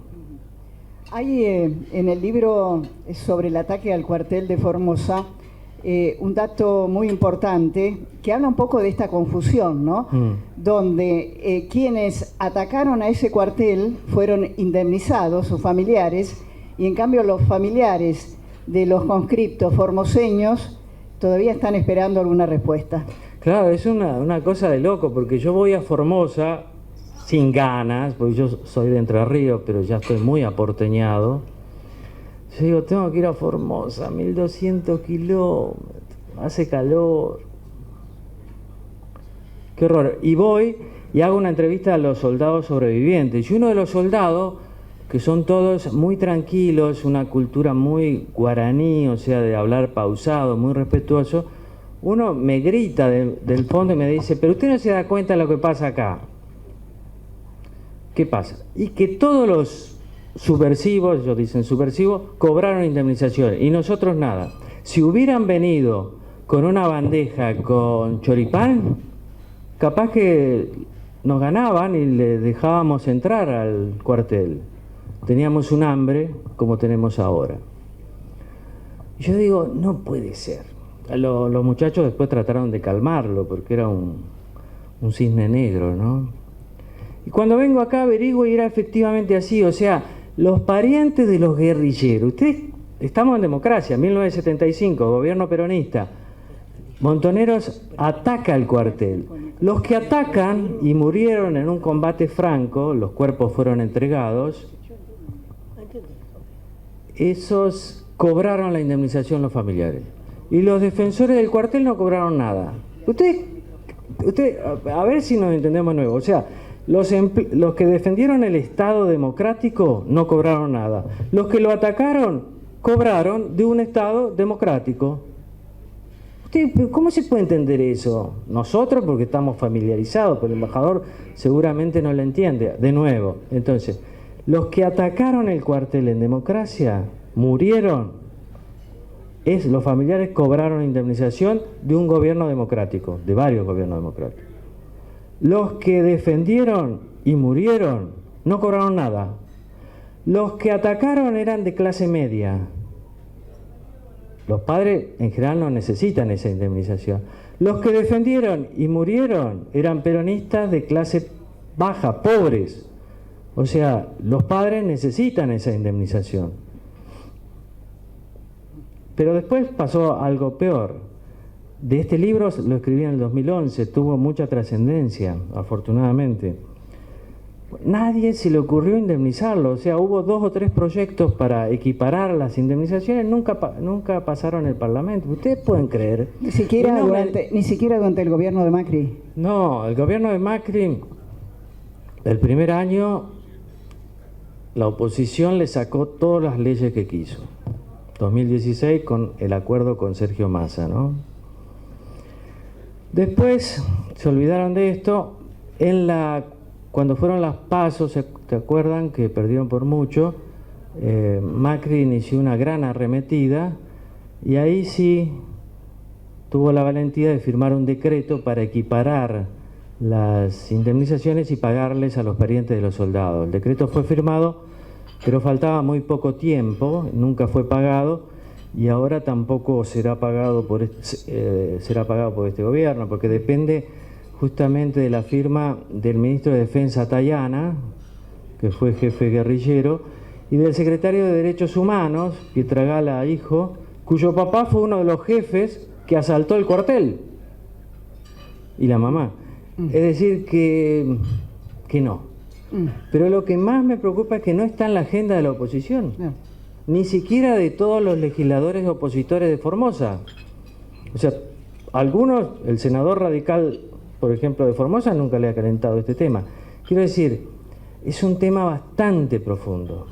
Hay en el libro sobre el ataque al cuartel de Formosa un dato muy importante que habla un poco de esta confusión, ¿no? Donde quienes atacaron a ese cuartel fueron indemnizados, sus familiares, y en cambio los familiares de los conscriptos formoseños todavía están esperando alguna respuesta. Claro, es una cosa de loco, porque yo voy a Formosa sin ganas, porque yo soy de Entre Ríos, pero ya estoy muy aporteñado. Yo digo, tengo que ir a Formosa, 1200 kilómetros, hace calor. Qué horror. Y voy y hago una entrevista a los soldados sobrevivientes. Y uno de los soldados, que son todos muy tranquilos, una cultura muy guaraní, o sea, de hablar pausado, muy respetuoso, uno me grita del fondo y me dice, pero usted no se da cuenta de lo que pasa acá. ¿Qué pasa? Y que todos los subversivos, ellos dicen subversivos, cobraron indemnización y nosotros nada. Si hubieran venido con una bandeja con choripán, capaz que nos ganaban y les dejábamos entrar al cuartel. Teníamos un hambre como tenemos ahora. Y yo digo, no puede ser. Los muchachos después trataron de calmarlo porque era un cisne negro, ¿no? Y cuando vengo acá averiguo y era efectivamente así, o sea, los parientes de los guerrilleros. Ustedes, estamos en democracia, 1975, gobierno peronista. Montoneros ataca el cuartel. Los que atacan y murieron en un combate franco, los cuerpos fueron entregados, esos cobraron la indemnización los familiares. Y los defensores del cuartel no cobraron nada. Usted, a ver si nos entendemos de nuevo, o sea, los que defendieron el Estado democrático no cobraron nada. Los que lo atacaron cobraron de un Estado democrático. ¿Cómo se puede entender eso? Nosotros porque estamos familiarizados, pero el embajador seguramente no lo entiende. De nuevo, entonces, los que atacaron el cuartel en democracia murieron. Los familiares cobraron indemnización de un gobierno democrático, de varios gobiernos democráticos. Los que defendieron y murieron no cobraron nada. Los que atacaron eran de clase media. Los padres en general no necesitan esa indemnización. Los que defendieron y murieron eran peronistas de clase baja, pobres. O sea, los padres necesitan esa indemnización. Pero después pasó algo peor. De este libro lo escribí en el 2011, tuvo mucha trascendencia, afortunadamente. Nadie se le ocurrió indemnizarlo, o sea, hubo 2 o 3 proyectos para equiparar las indemnizaciones, nunca pasaron el Parlamento. ¿Ustedes pueden creer? Ni siquiera durante el gobierno de Macri. No, el gobierno de Macri, el primer año, la oposición le sacó todas las leyes que quiso. 2016 con el acuerdo con Sergio Massa, ¿no? Después se olvidaron de esto. Cuando fueron las PASO, ¿te acuerdan que perdieron por mucho? Macri inició una gran arremetida y ahí sí tuvo la valentía de firmar un decreto para equiparar las indemnizaciones y pagarles a los parientes de los soldados. El decreto fue firmado, pero faltaba muy poco tiempo, nunca fue pagado. Y ahora tampoco será pagado por este gobierno, porque depende justamente de la firma del ministro de Defensa Tayana, que fue jefe guerrillero, y del secretario de Derechos Humanos, Pietragala hijo, cuyo papá fue uno de los jefes que asaltó el cuartel, y la mamá. Es decir, que no. Pero lo que más me preocupa es que no está en la agenda de la oposición. Ni siquiera de todos los legisladores opositores de Formosa. O sea, algunos, el senador radical, por ejemplo, de Formosa, nunca le ha calentado este tema. Quiero decir, es un tema bastante profundo.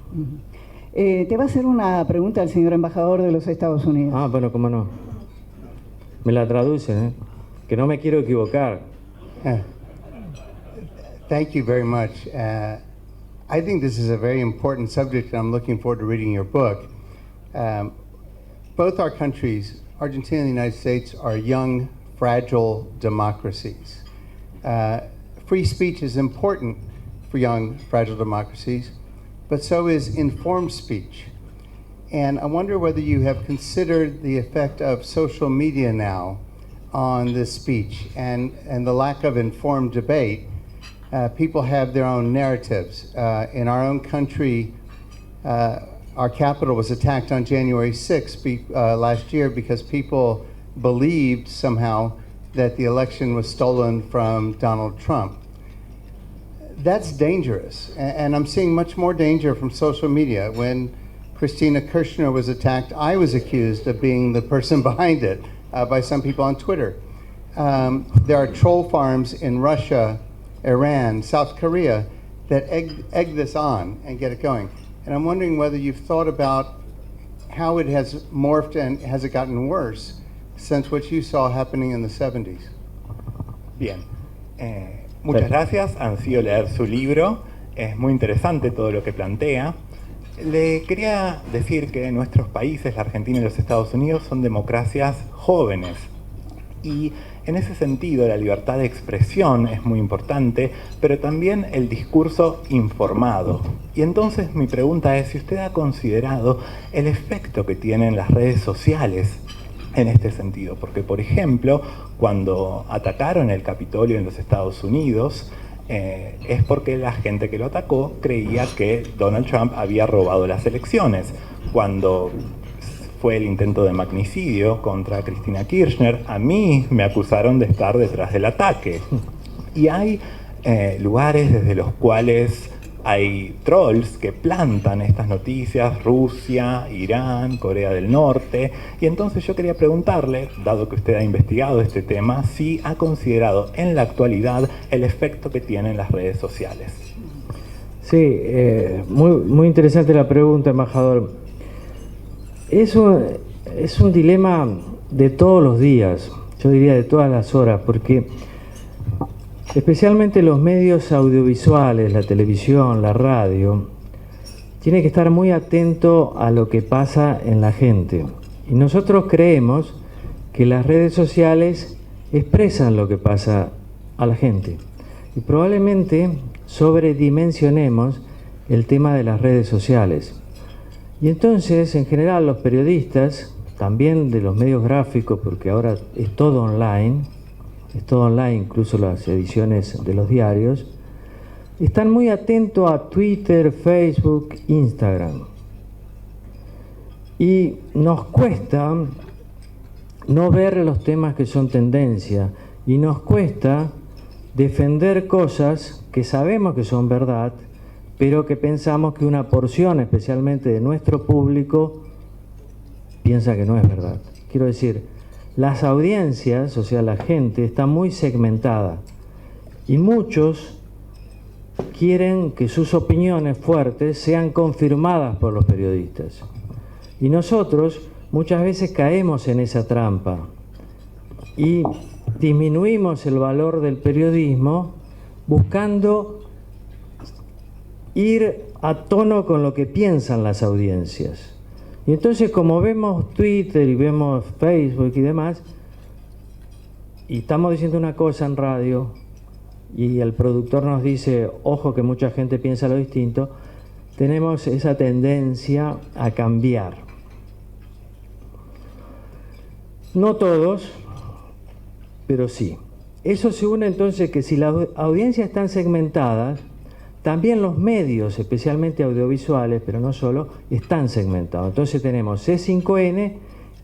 Te va a hacer una pregunta el señor embajador de los Estados Unidos. Ah, bueno, cómo no. Me la traducen, ¿eh? Que no me quiero equivocar. Thank you very much. I think this is a very important subject, and I'm looking forward to reading your book. Both our countries, Argentina and the United States, are young, fragile democracies. Free speech is important for young, fragile democracies, but so is informed speech. And I wonder whether you have considered the effect of social media now on this speech and the lack of informed debate. People have their own narratives. In our own country, our capital was attacked on January 6th last year because people believed somehow that the election was stolen from Donald Trump. That's dangerous, and I'm seeing much more danger from social media. When Christina Kirchner was attacked, I was accused of being the person behind it by some people on Twitter. There are troll farms in Russia, Iran, South Korea that egg this on and get it going. And I'm wondering whether you've thought about how it has morphed and has it gotten worse since what you saw happening in the 70s. Bien. Muchas gracias, han sido leer su libro, es muy interesante todo lo que plantea. Le quería decir que nuestros países, la Argentina y los Estados Unidos, son democracias jóvenes. Y en ese sentido la libertad de expresión es muy importante, pero también el discurso informado. Y entonces mi pregunta es si usted ha considerado el efecto que tienen las redes sociales en este sentido. Porque, por ejemplo, cuando atacaron el Capitolio en los Estados Unidos, es porque la gente que lo atacó creía que Donald Trump había robado las elecciones. Cuando fue el intento de magnicidio contra Christina Kirchner, a mí me acusaron de estar detrás del ataque. Y hay lugares desde los cuales hay trolls que plantan estas noticias, Rusia, Irán, Corea del Norte. Y entonces yo quería preguntarle, dado que usted ha investigado este tema, si ha considerado en la actualidad el efecto que tienen las redes sociales. Sí, muy interesante la pregunta, embajador. Es un dilema de todos los días, yo diría de todas las horas, porque especialmente los medios audiovisuales, la televisión, la radio, tienen que estar muy atento a lo que pasa en la gente. Y nosotros creemos que las redes sociales expresan lo que pasa a la gente. Y probablemente sobredimensionemos el tema de las redes sociales. Y entonces, en general, los periodistas, también de los medios gráficos, porque ahora es todo online, incluso las ediciones de los diarios, están muy atentos a Twitter, Facebook, Instagram. Y nos cuesta no ver los temas que son tendencia, y nos cuesta defender cosas que sabemos que son verdad, pero que pensamos que una porción, especialmente de nuestro público, piensa que no es verdad. Quiero decir, las audiencias, o sea, la gente, está muy segmentada y muchos quieren que sus opiniones fuertes sean confirmadas por los periodistas. Y nosotros muchas veces caemos en esa trampa y disminuimos el valor del periodismo buscando ir a tono con lo que piensan las audiencias. Y entonces, como vemos Twitter y vemos Facebook y demás, y estamos diciendo una cosa en radio y el productor nos dice, ojo que mucha gente piensa lo distinto, tenemos esa tendencia a cambiar. No todos, pero sí. Eso se une entonces que si las audiencias están segmentadas, también los medios, especialmente audiovisuales, pero no solo, están segmentados. Entonces tenemos C5N,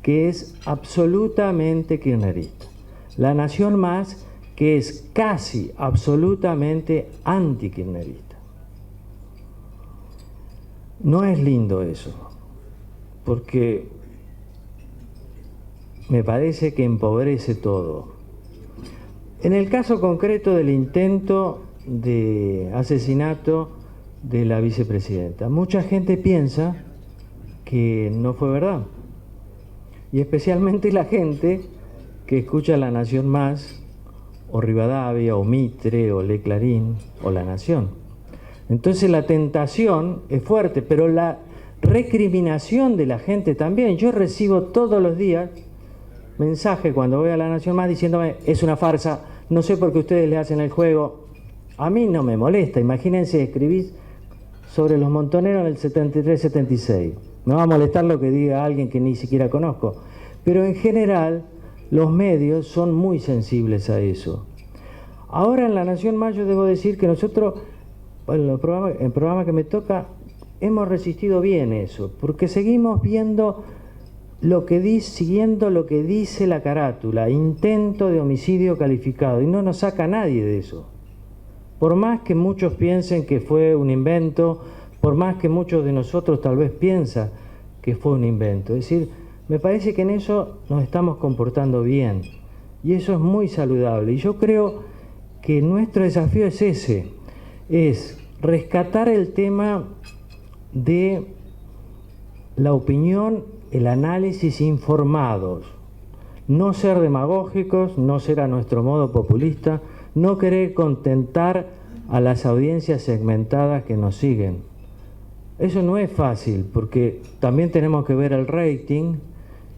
que es absolutamente kirchnerista. La Nación Más, que es casi absolutamente anti-kirchnerista. No es lindo eso, porque me parece que empobrece todo. En el caso concreto del intento de asesinato de la vicepresidenta. Mucha gente piensa que no fue verdad, y especialmente la gente que escucha La Nación Más, o Rivadavia, o Mitre, o Le Clarín, o La Nación. Entonces la tentación es fuerte, pero la recriminación de la gente también. Yo recibo todos los días mensajes cuando voy a La Nación Más diciéndome, es una farsa, no sé por qué ustedes le hacen el juego. A mí no me molesta, imagínense, escribís sobre los montoneros en el 73-76. Me va a molestar lo que diga alguien que ni siquiera conozco. Pero en general, los medios son muy sensibles a eso. Ahora en La Nación Más yo debo decir que nosotros, bueno, el programa que me toca, hemos resistido bien eso, porque seguimos viendo siguiendo lo que dice la carátula, intento de homicidio calificado, y no nos saca nadie de eso. Por más que muchos piensen que fue un invento, por más que muchos de nosotros tal vez piensan que fue un invento. Es decir, me parece que en eso nos estamos comportando bien, y eso es muy saludable. Y yo creo que nuestro desafío es ese, es rescatar el tema de la opinión, el análisis informados, no ser demagógicos, no ser a nuestro modo populista, no querer contentar a las audiencias segmentadas que nos siguen. Eso no es fácil, porque también tenemos que ver el rating,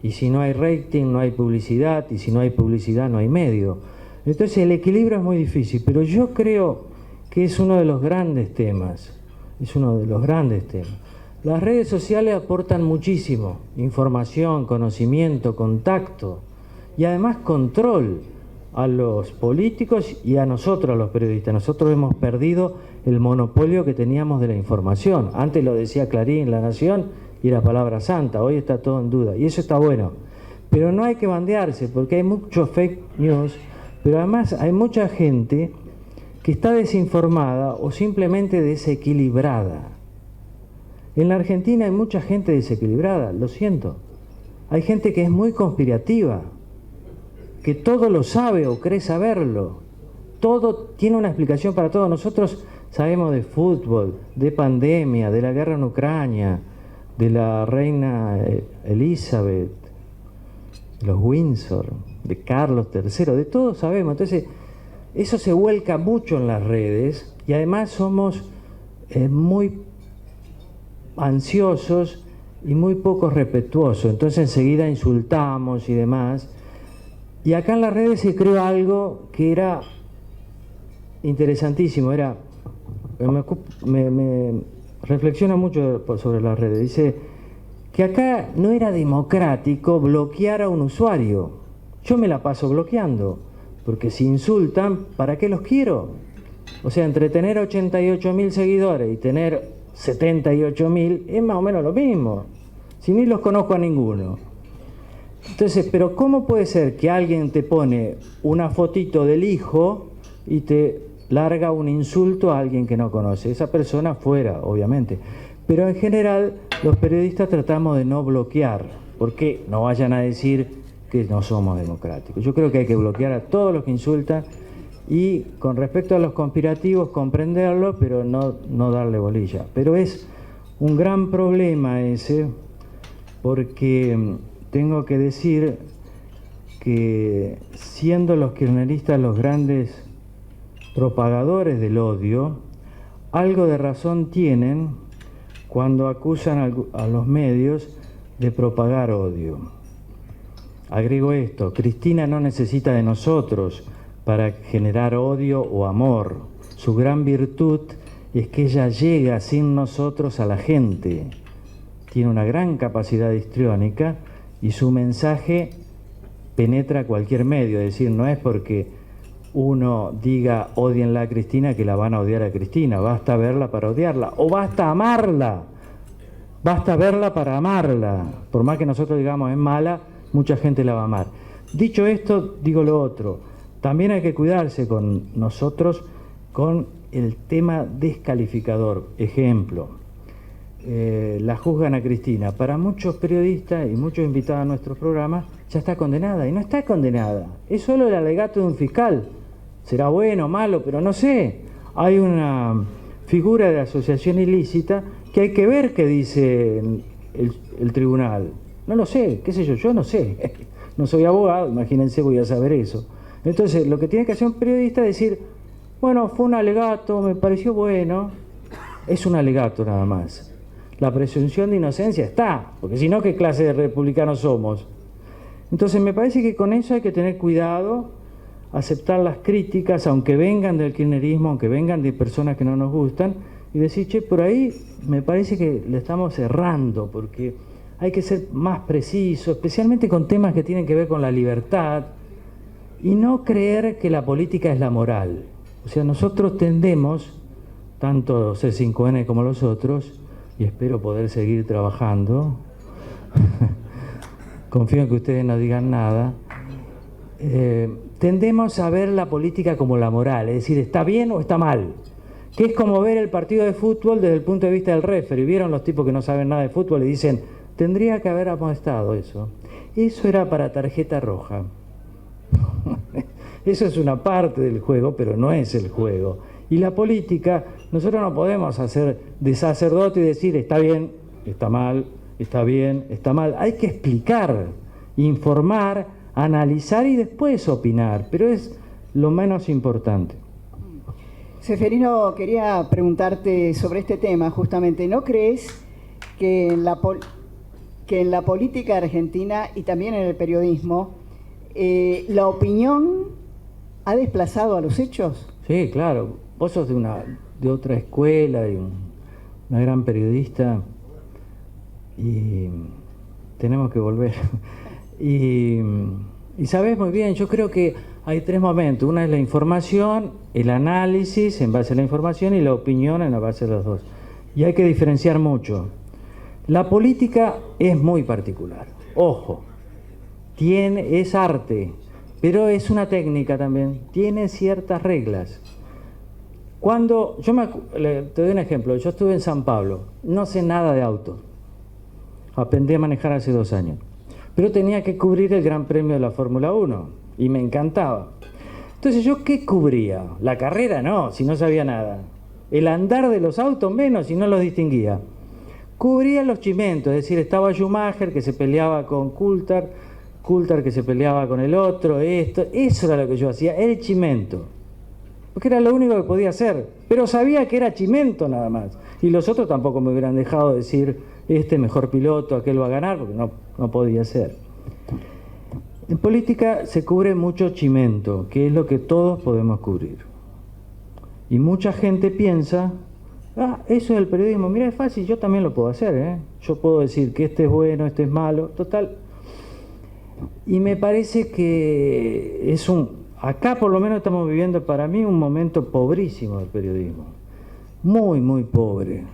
y si no hay rating no hay publicidad, y si no hay publicidad no hay medio. Entonces el equilibrio es muy difícil, pero yo creo que es uno de los grandes temas, Las redes sociales aportan muchísimo, información, conocimiento, contacto, y además control a los políticos y a nosotros, a los periodistas. Nosotros hemos perdido el monopolio que teníamos de la información. Antes lo decía Clarín, La Nación, y era palabra santa. Hoy está todo en duda, y eso está bueno. Pero no hay que bandearse, porque hay muchos fake news, pero además hay mucha gente que está desinformada o simplemente desequilibrada. En la Argentina hay mucha gente desequilibrada, lo siento. Hay gente que es muy conspirativa, que todo lo sabe o cree saberlo. Todo tiene una explicación para todo. Nosotros sabemos de fútbol, de pandemia, de la guerra en Ucrania, de la reina Elizabeth, los Windsor, de Carlos III, de todo sabemos. Entonces, eso se vuelca mucho en las redes, y además somos muy ansiosos y muy poco respetuosos. Entonces enseguida insultamos y demás. Y acá en las redes se creó algo que era interesantísimo, me reflexiona mucho sobre las redes. Dice que acá no era democrático bloquear a un usuario. Yo me la paso bloqueando, porque si insultan, ¿para qué los quiero? O sea, entre tener 88.000 seguidores y tener 78.000 es más o menos lo mismo, si ni los conozco a ninguno. Entonces, pero ¿cómo puede ser que alguien te pone una fotito del hijo y te larga un insulto a alguien que no conoce? Esa persona fuera, obviamente. Pero en general los periodistas tratamos de no bloquear, porque no vayan a decir que no somos democráticos. Yo creo que hay que bloquear a todos los que insultan, y con respecto a los conspirativos comprenderlo, pero no darle bolilla. Pero es un gran problema ese, porque tengo que decir que siendo los kirchneristas los grandes propagadores del odio, algo de razón tienen cuando acusan a los medios de propagar odio. Agrego esto: Cristina no necesita de nosotros para generar odio o amor. Su gran virtud es que ella llega sin nosotros a la gente. Tiene una gran capacidad histriónica y su mensaje penetra cualquier medio. Es decir, no es porque uno diga odienla a Cristina que la van a odiar a Cristina. Basta verla para odiarla, o basta amarla. Basta verla para amarla. Por más que nosotros digamos es mala, mucha gente la va a amar. Dicho esto, digo lo otro. También hay que cuidarse con nosotros con el tema descalificador. Ejemplo, la juzgan a Cristina. Para muchos periodistas y muchos invitados a nuestro programa, ya está condenada. Y no está condenada. Es solo el alegato de un fiscal. Será bueno o malo, pero no sé. Hay una figura de asociación ilícita, que hay que ver qué dice el tribunal. No lo sé, qué sé yo no sé. No soy abogado, imagínense, voy a saber eso. Entonces, lo que tiene que hacer un periodista es decir, bueno, fue un alegato, me pareció bueno. Es un alegato nada más. La presunción de inocencia está, porque si no, ¿qué clase de republicanos somos? Entonces, me parece que con eso hay que tener cuidado, aceptar las críticas, aunque vengan del kirchnerismo, aunque vengan de personas que no nos gustan, y decir, che, por ahí me parece que le estamos errando, porque hay que ser más preciso, especialmente con temas que tienen que ver con la libertad, y no creer que la política es la moral. O sea, nosotros tendemos, tanto C5N como los otros, y espero poder seguir trabajando, confío en que ustedes no digan nada, tendemos a ver la política como la moral, es decir, ¿está bien o está mal? Que es como ver el partido de fútbol desde el punto de vista del referee. ¿Vieron los tipos que no saben nada de fútbol y dicen, tendría que haber amonestado eso? Eso era para tarjeta roja. Eso es una parte del juego, pero no es el juego. Y la política, nosotros no podemos hacer de sacerdote y decir, está bien, está mal, está bien, está mal. Hay que explicar, informar, analizar y después opinar, pero es lo menos importante. Seferino, quería preguntarte sobre este tema justamente. ¿No crees que en la política argentina y también en el periodismo la opinión ha desplazado a los hechos? Sí, claro. Vos sos de otra escuela, de una gran periodista y tenemos que volver. Y sabés muy bien, yo creo que hay tres momentos. Una es la información, el análisis en base a la información y la opinión en base a los dos. Y hay que diferenciar mucho. La política es muy particular. Ojo, es arte, pero es una técnica también. Tiene ciertas reglas. Te doy un ejemplo. Yo estuve en San Pablo. No sé nada de auto. Aprendí a manejar hace 2 años. Pero tenía que cubrir el Gran Premio de la Fórmula 1 y me encantaba. Entonces, ¿yo qué cubría? La carrera no, si no sabía nada. El andar de los autos menos, si no los distinguía. Cubría los chimentos, es decir, estaba Schumacher que se peleaba con Coulthard que se peleaba con el otro, eso era lo que yo hacía, el chimento. Porque era lo único que podía hacer, pero sabía que era chimento nada más. Y los otros tampoco me hubieran dejado decir, mejor piloto, aquel va a ganar, porque no podía ser. En política se cubre mucho chimento, que es lo que todos podemos cubrir. Y mucha gente piensa, eso es el periodismo, mira, es fácil, yo también lo puedo hacer, ¿eh? Yo puedo decir que este es bueno, este es malo, total. Y me parece que acá por lo menos estamos viviendo para mí un momento pobrísimo del periodismo. Muy, muy pobre.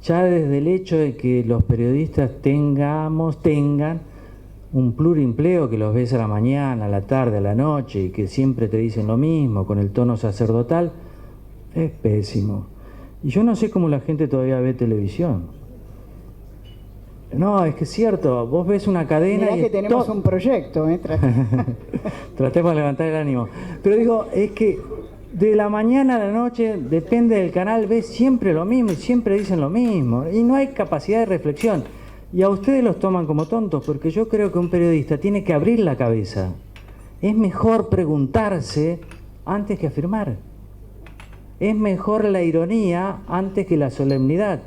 Ya desde el hecho de que los periodistas tengan un plurimpleo, que los ves a la mañana, a la tarde, a la noche, y que siempre te dicen lo mismo, con el tono sacerdotal, es pésimo. Y yo no sé cómo la gente todavía ve televisión. No, es que es cierto, vos ves una cadena... Mirá que tenemos un proyecto, Tratemos de levantar el ánimo. Pero digo, es que de la mañana a la noche, depende del canal, ves siempre lo mismo y siempre dicen lo mismo. Y no hay capacidad de reflexión. Y a ustedes los toman como tontos, porque yo creo que un periodista tiene que abrir la cabeza. Es mejor preguntarse antes que afirmar. Es mejor la ironía antes que la solemnidad.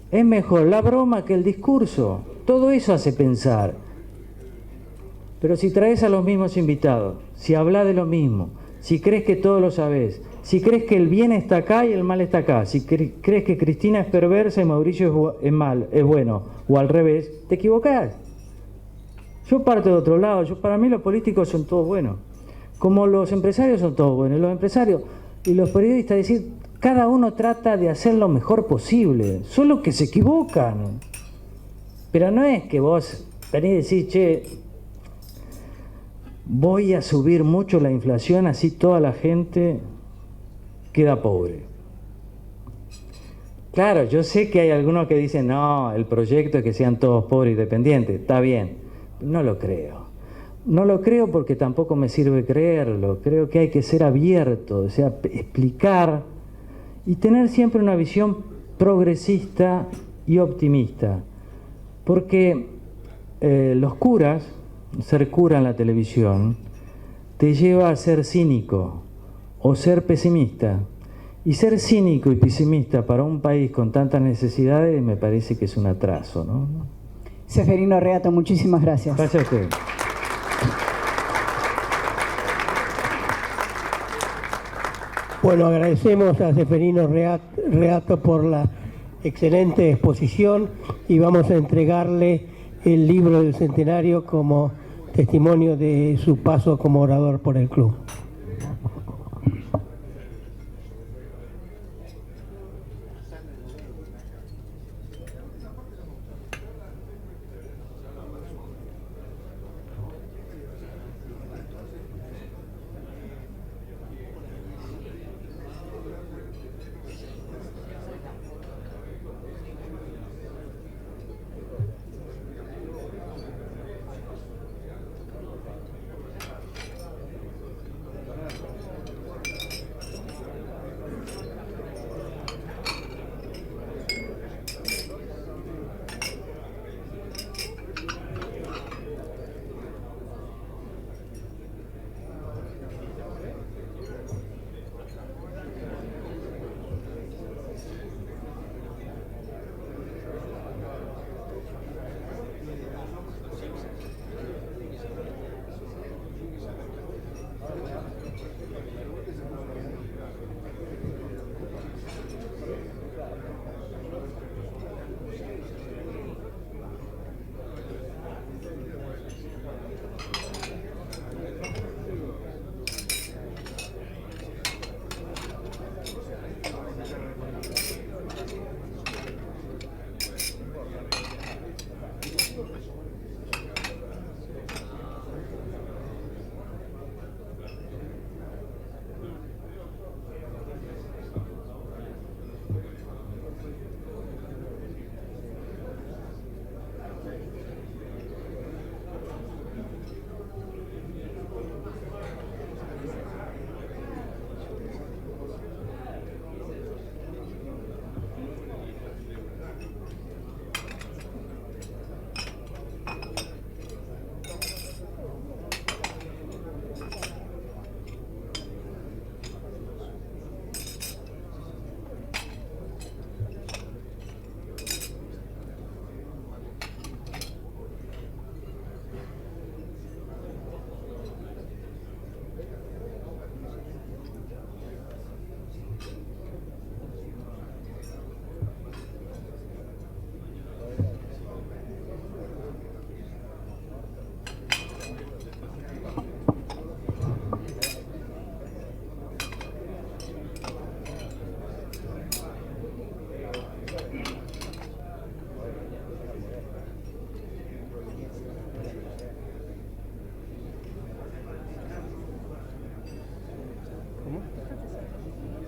Es mejor la broma que el discurso. Todo eso hace pensar. Pero si traes a los mismos invitados, si hablas de lo mismo, si crees que todo lo sabés, si crees que el bien está acá y el mal está acá, si crees que Cristina es perversa y Mauricio es bueno, o al revés, te equivocás. Yo parto de otro lado. Para mí los políticos son todos buenos. Como los empresarios son todos buenos. Los empresarios y los periodistas, es decir, cada uno trata de hacer lo mejor posible, solo que se equivocan. Pero no es que vos venís y decís, che, voy a subir mucho la inflación, así toda la gente queda pobre. Claro, yo sé que hay algunos que dicen, no, el proyecto es que sean todos pobres y dependientes, está bien. No lo creo. No lo creo porque tampoco me sirve creerlo. Creo que hay que ser abierto, o sea, explicar y tener siempre una visión progresista y optimista, porque los curas, ser cura en la televisión, te lleva a ser cínico o ser pesimista. Y ser cínico y pesimista para un país con tantas necesidades me parece que es un atraso, ¿no? Seferino Reato, muchísimas gracias. Gracias a usted. Bueno, agradecemos a Seferino Reato por la excelente exposición y vamos a entregarle el libro del centenario como testimonio de su paso como orador por el club.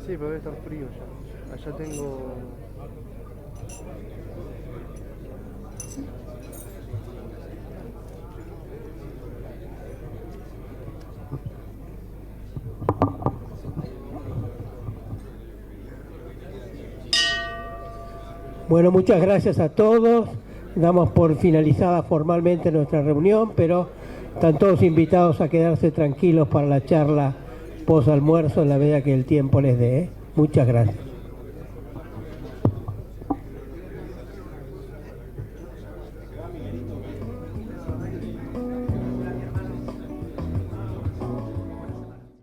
Sí, pero debe estar frío ya. Allá tengo... Bueno, muchas gracias a todos. Damos por finalizada formalmente nuestra reunión, pero están todos invitados a quedarse tranquilos para la charla post almuerzo en la medida que el tiempo les dé. Muchas gracias.